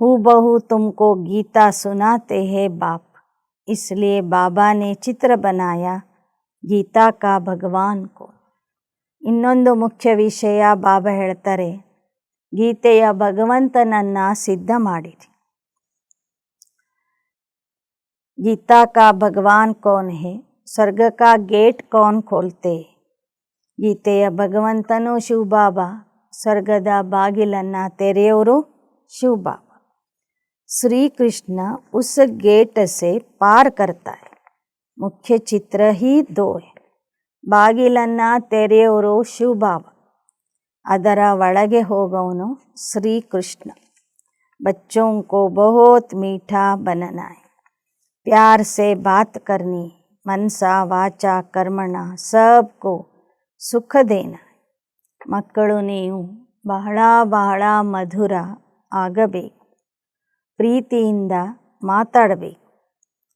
हूबहू तुमको गीता सुनाते हैं बाप, इसलिए बाबा ने चित्र बनाया गीता का भगवान को. ಇನ್ನೊಂದು ಮುಖ್ಯ ವಿಷಯ ಬಾಬಾ ಹೇಳ್ತಾರೆ, ಗೀತೆಯ ಭಗವಂತನನ್ನು ಸಿದ್ಧ ಮಾಡಿರಿ. गीता का भगवान कौन है, ಸ್ವರ್ಗ का गेट कौन खोलते. ಗೀತೆಯ ಭಗವಂತನು ಶಿವಬಾಬಾ, ಸ್ವರ್ಗದ ಬಾಗಿಲನ್ನು ತೆರೆಯೋರು ಶಿವಬಾಬಾ. श्री कृष्ण उस गेट से पार करता है. मुख्य चित्र ही दो है, ಬಾಗಿಲನ್ನು ತೆರೆಯೋರು ಶಿವಬಾಬಾ, ಅದರ ಒಳಗೆ ಹೋಗೋನು ಶ್ರೀಕೃಷ್ಣ. बच्चों को बहुत मीठा बनना है, प्यार से बात करनी, मनसा वाचा कर्मणा सबको ಸುಖ ದೇನ. ಮಕ್ಕಳು ನೀವು ಬಹಳ ಬಹಳ ಮಧುರ ಆಗಬೇಕು, ಪ್ರೀತಿಯಿಂದ ಮಾತಾಡಬೇಕು,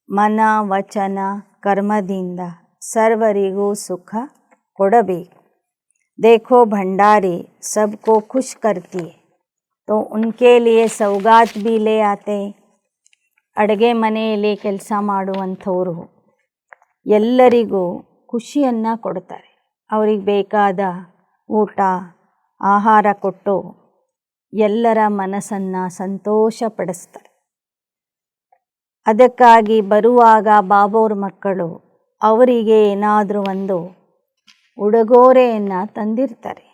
ಮನ ವಚನ ಕರ್ಮದಿಂದ ಸರ್ವರಿಗೂ ಸುಖ ಕೊಡಬೇಕು. देखो भंडारी सबको खुश करती है, तो उनके लिए सौगात भी ले आते. ಅಡುಗೆ ಮನೆಯಲ್ಲಿ ಕೆಲಸ ಮಾಡುವಂಥವರು ಎಲ್ಲರಿಗೂ ಖುಷಿಯನ್ನು ಕೊಡ್ತಾರೆ. ಅವ್ರಿಗೆ ಬೇಕಾದ ಊಟ ಆಹಾರ ಕೊಟ್ಟು ಎಲ್ಲರ ಮನಸ್ಸನ್ನು ಸಂತೋಷಪಡಿಸ್ತಾರೆ. ಅದಕ್ಕಾಗಿ ಬರುವಾಗ ಬಾಬೋರ ಮಕ್ಕಳು ಅವರಿಗೆ ಏನಾದರೂ ಒಂದು ಉಡುಗೊರೆಯನ್ನು ತಂದಿರ್ತಾರೆ.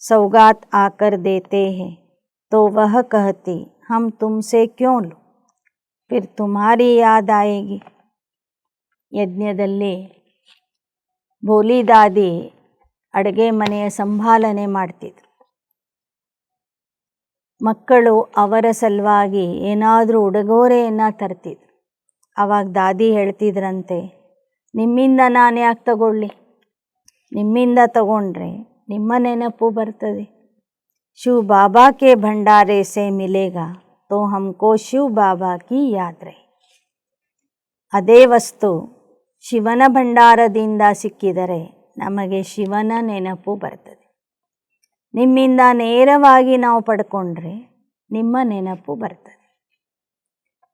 सौगात आकर देते हैं तो वह कहती हम तुमसे क्यों लो, फिर तुम्हारी याद आएगी. ಯಜ್ಞದಲ್ಲಿ ಭೋಲಿ ದಾದಿ ಅಡುಗೆ ಮನೆಯ ಸಂಭಾಲನೆ ಮಾಡ್ತಿದ್ರು. ಮಕ್ಕಳು ಅವರ ಸಲುವಾಗಿ ಏನಾದರೂ ಉಡುಗೊರೆಯನ್ನು ತರ್ತಿದ್ರು. ಆವಾಗ ದಾದಿ ಹೇಳ್ತಿದ್ರಂತೆ, ನಿಮ್ಮಿಂದ ನಾನು ಯಾಕೆ ತಗೊಳ್ಳಿ, ನಿಮ್ಮಿಂದ ತಗೊಂಡ್ರೆ ನಿಮ್ಮ ನೆನಪು ಬರ್ತದೆ. ಶಿವ ಬಾಬಾ ಕೆ ಭಂಡಾರೆ ಸೆ ಮಿಲೇಗಾ ತೋ ಹಮ್ಕೋ ಶಿವ ಬಾಬಾ ಕಿ ಯಾದ್ ರಹೆ. ಅದೇ ವಸ್ತು ಶಿವನ ಭಂಡಾರದಿಂದ ಸಿಕ್ಕಿದರೆ ನಮಗೆ ಶಿವನ ನೆನಪು ಬರ್ತದೆ. ನಿಮ್ಮಿಂದ ನೇರವಾಗಿ ನಾವು ಪಡ್ಕೊಂಡ್ರೆ ನಿಮ್ಮ ನೆನಪು ಬರ್ತದೆ.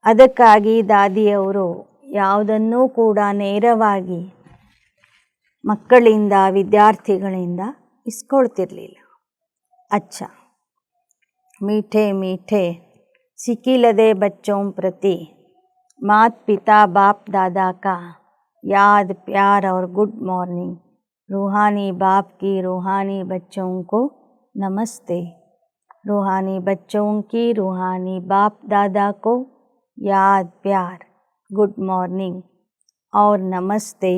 ಅದಕ್ಕಾಗಿ ದಾದಿಯವರು ಯಾವುದನ್ನೂ ಕೂಡ ನೇರವಾಗಿ ಮಕ್ಕಳಿಂದ ವಿದ್ಯಾರ್ಥಿಗಳಿಂದ ಇಸ್ಕೊಳ್ತಿರಲಿಲ್ಲ. अच्छा मीठे मीठे सिकिलदे बच्चों प्रति मात पिता बाप दादा का याद प्यार और गुड मॉर्निंग. रूहानी बाप की रूहानी बच्चों को नमस्ते. रूहानी बच्चों की रूहानी बाप दादा को याद प्यार गुड मॉर्निंग और नमस्ते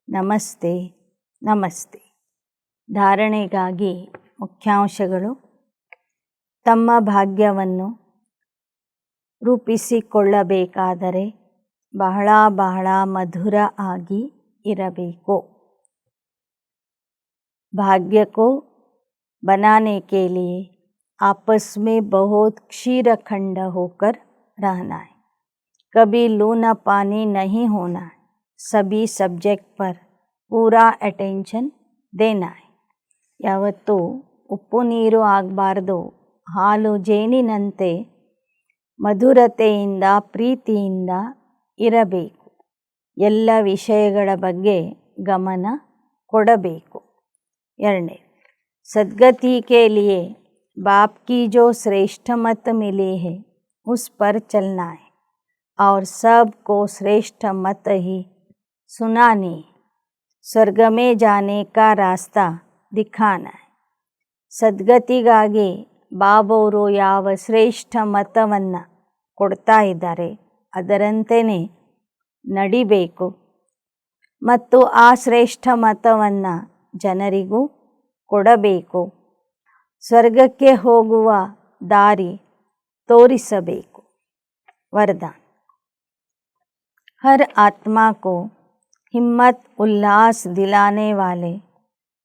ನಮಸ್ತೆ ನಮಸ್ತೆ. ಧಾರಣೆಗಾಗಿ ಮುಖ್ಯಾಂಶಗಳು: ತಮ್ಮ ಭಾಗ್ಯವನ್ನು ರೂಪಿಸಿಕೊಳ್ಳಬೇಕಾದರೆ ಬಹಳ ಬಹಳ ಮಧುರ ಆಗಿ ಇರಬೇಕು. भाग्य को बनाने के लिए आपस में बहुत क्षीरखंड होकर रहना है. कभी लूना पानी नहीं होना है. सभी सब्जेक्ट पर पूरा अटेंशन देना है. ಯಾವತ್ತೂ ಉಪ್ಪು ನೀರು ಆಗಬಾರ್ದು, ಹಾಲು ಜೇನಿನಂತೆ ಮಧುರತೆಯಿಂದ ಪ್ರೀತಿಯಿಂದ ಇರಬೇಕು. ಎಲ್ಲ ವಿಷಯಗಳ ಬಗ್ಗೆ ಗಮನ ಕೊಡಬೇಕು. 2. सद्गति के लिए बाप की जो श्रेष्ठ मत मिली है उस पर चलना है और सबको श्रेष्ठ मत ही सुनानी. ಸ್ವರ್ಗ में जाने का रास्ता दिखाना है. ಸದ್ಗತಿಗಾಗಿ ಬಾಬೋರು ಯಾವ ಶ್ರೇಷ್ಠ ಮತವನ್ನು ಕೊಡ್ತಾ ಇದ್ದಾರೆ ಅದರಂತೆಯೇ ನಡಿಬೇಕು ಮತ್ತು ಆ ಶ್ರೇಷ್ಠ ಮತವನ್ನು ಜನರಿಗೂ ಕೊಡಬೇಕು. ಸ್ವರ್ಗಕ್ಕೆ ಹೋಗುವ ದಾರಿ ತೋರಿಸಬೇಕು. वरदान: हर आत्मा को हिम्मत उल्लास दिलाने वाले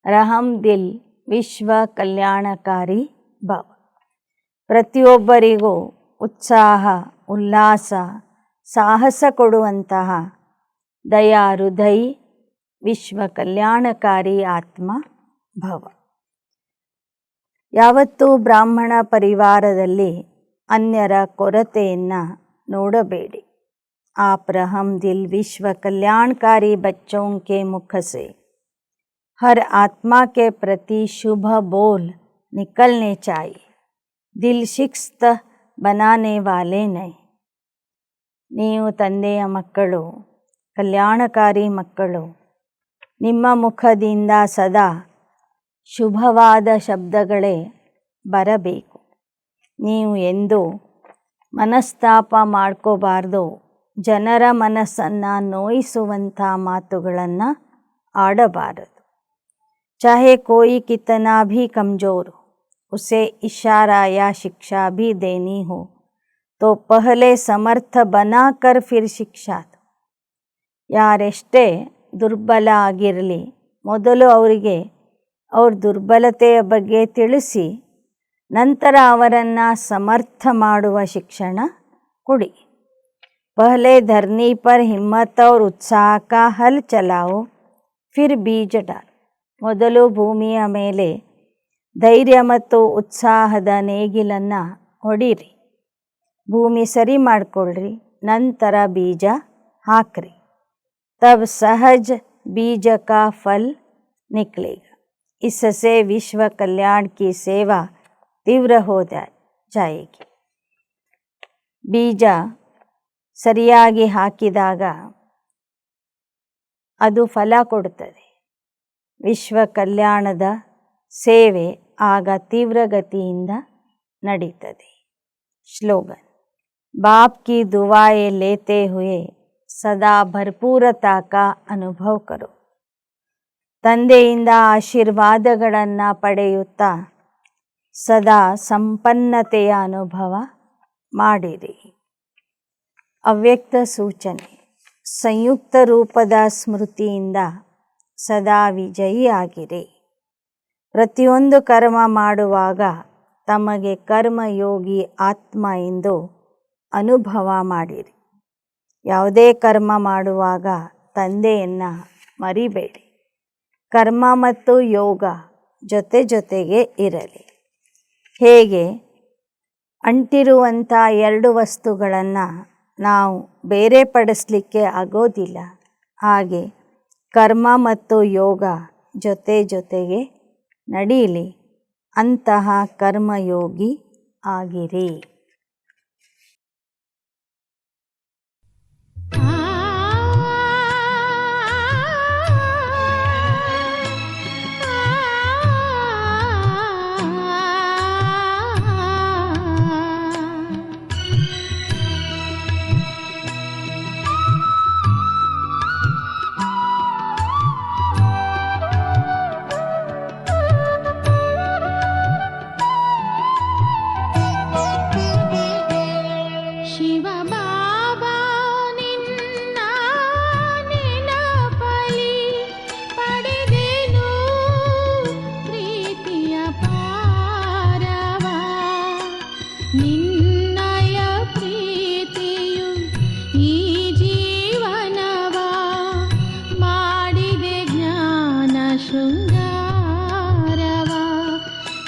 रहम दिल ವಿಶ್ವ ಕಲ್ಯಾಣಕಾರಿ ಭವ. ಪ್ರತಿಯೊಬ್ಬರಿಗೂ ಉತ್ಸಾಹ ಉಲ್ಲಾಸ ಸಾಹಸ ಕೊಡುವಂತಹ ದಯಾ ಹೃದಯಿ ವಿಶ್ವ ಕಲ್ಯಾಣಕಾರಿ ಆತ್ಮ ಭವ. ಯಾವತ್ತೂ ಬ್ರಾಹ್ಮಣ ಪರಿವಾರದಲ್ಲಿ ಅನ್ಯರ ಕೊರತೆಯನ್ನು ನೋಡಬೇಡಿ. आप रहम दिल विश्व कल्याणकारी बच्चों के मुख से हर आत्मा के प्रति शुभ बोल निकलने चाहिए. दिल शिस्त बनाने वाले नहीं. ನೀವು ತಂದೆಯ ಮಕ್ಕಳು, ಕಲ್ಯಾಣಕಾರಿ ಮಕ್ಕಳು. ನಿಮ್ಮ ಮುಖದಿಂದ ಸದಾ ಶುಭವಾದ ಶಬ್ದಗಳೇ ಬರಬೇಕು. ನೀವು ಎಂದೂ ಮನಸ್ತಾಪ ಮಾಡ್ಕೋಬಾರ್ದು. ಜನರ ಮನಸ್ಸನ್ನು ನೋಯಿಸುವಂಥ ಮಾತುಗಳನ್ನು आड़बारदु। चाहे कोई कितना भी कमज़ोर हो, उसे इशारा या शिक्षा भी देनी हो तो पहले समर्थ बनाकर फिर शिक्षा दो. ಯಾರೆಷ್ಟೇ ದುರ್ಬಲ ಆಗಿರಲಿ, ಮೊದಲು ಅವರಿಗೆ ಅವ್ರ ದುರ್ಬಲತೆಯ ಬಗ್ಗೆ ತಿಳಿಸಿ ನಂತರ ಅವರನ್ನು ಸಮರ್ಥ ಮಾಡುವ ಶಿಕ್ಷಣ ಕೊಡಿ. पहले धरनी पर हिम्मत और उत्साह का हल चलाओ, फिर बीज डालो. ಮೊದಲು ಭೂಮಿಯ ಮೇಲೆ ಧೈರ್ಯ ಮತ್ತು ಉತ್ಸಾಹದ ನೇಗಿಲನ್ನು ಹೊಡೀರಿ. ಭೂಮಿ ಸರಿ ಮಾಡಿಕೊಳ್ಳ್ರಿ, ನಂತರ ಬೀಜ ಹಾಕ್ರಿ. तब सहज बीज का फल निकलेगा. इससे विश्व कल्याण की सेवा तीव्र हो जाएगी. ಬೀಜ ಸರಿಯಾಗಿ ಹಾಕಿದಾಗ ಅದು ಫಲ ಕೊಡುತ್ತದೆ. ವಿಶ್ವ ಕಲ್ಯಾಣದ ಸೇವೆ ಆಗ ತೀವ್ರಗತಿಯಿಂದ ನಡೀತದೆ. ಸ್ಲೋಗನ್. बाप की दुआएं लेते हुए सदा ಭರ್ಪೂರತಾ का ಅನುಭವ ಕರೋ. ತಂದೆಯಿಂದ ಆಶೀರ್ವಾದಗಳನ್ನು ಪಡೆಯುತ್ತಾ ಸದಾ ಸಂಪನ್ನತೆಯ ಅನುಭವ ಮಾಡಿರಿ. ಅವ್ಯಕ್ತ ಸೂಚನೆ. ಸಂಯುಕ್ತ ರೂಪದ ಸ್ಮೃತಿಯಿಂದ ಸದಾ ವಿಜಯಿಯಾಗಿರಿ. ಪ್ರತಿಯೊಂದು ಕರ್ಮ ಮಾಡುವಾಗ ತಮಗೆ ಕರ್ಮಯೋಗಿ ಆತ್ಮ ಎಂದು ಅನುಭವ ಮಾಡಿರಿ. ಯಾವುದೇ ಕರ್ಮ ಮಾಡುವಾಗ ತಂದೆಯನ್ನು ಮರಿಬೇಡಿ. ಕರ್ಮ ಮತ್ತು ಯೋಗ ಜೊತೆ ಜೊತೆಗೆ ಇರಲಿ. ಹೇಗೆ ಅಂಟಿರುವಂಥ ಎರಡು ವಸ್ತುಗಳನ್ನು ನಾವು ಬೇರೆಪಡಿಸಲಿಕ್ಕೆ ಆಗೋದಿಲ್ಲ, ಹಾಗೆ ಕರ್ಮ ಮತ್ತು ಯೋಗ ಜೊತೆ ಜೊತೆಗೆ ನಡೀಲಿ. ಅಂತಹ ಕರ್ಮಯೋಗಿ ಆಗಿರಿ.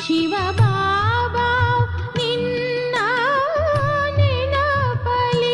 ಶಿವ ಬಾಬಾ ನಿನ್ನ ನೆನಪಲಿ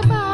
ಬಾ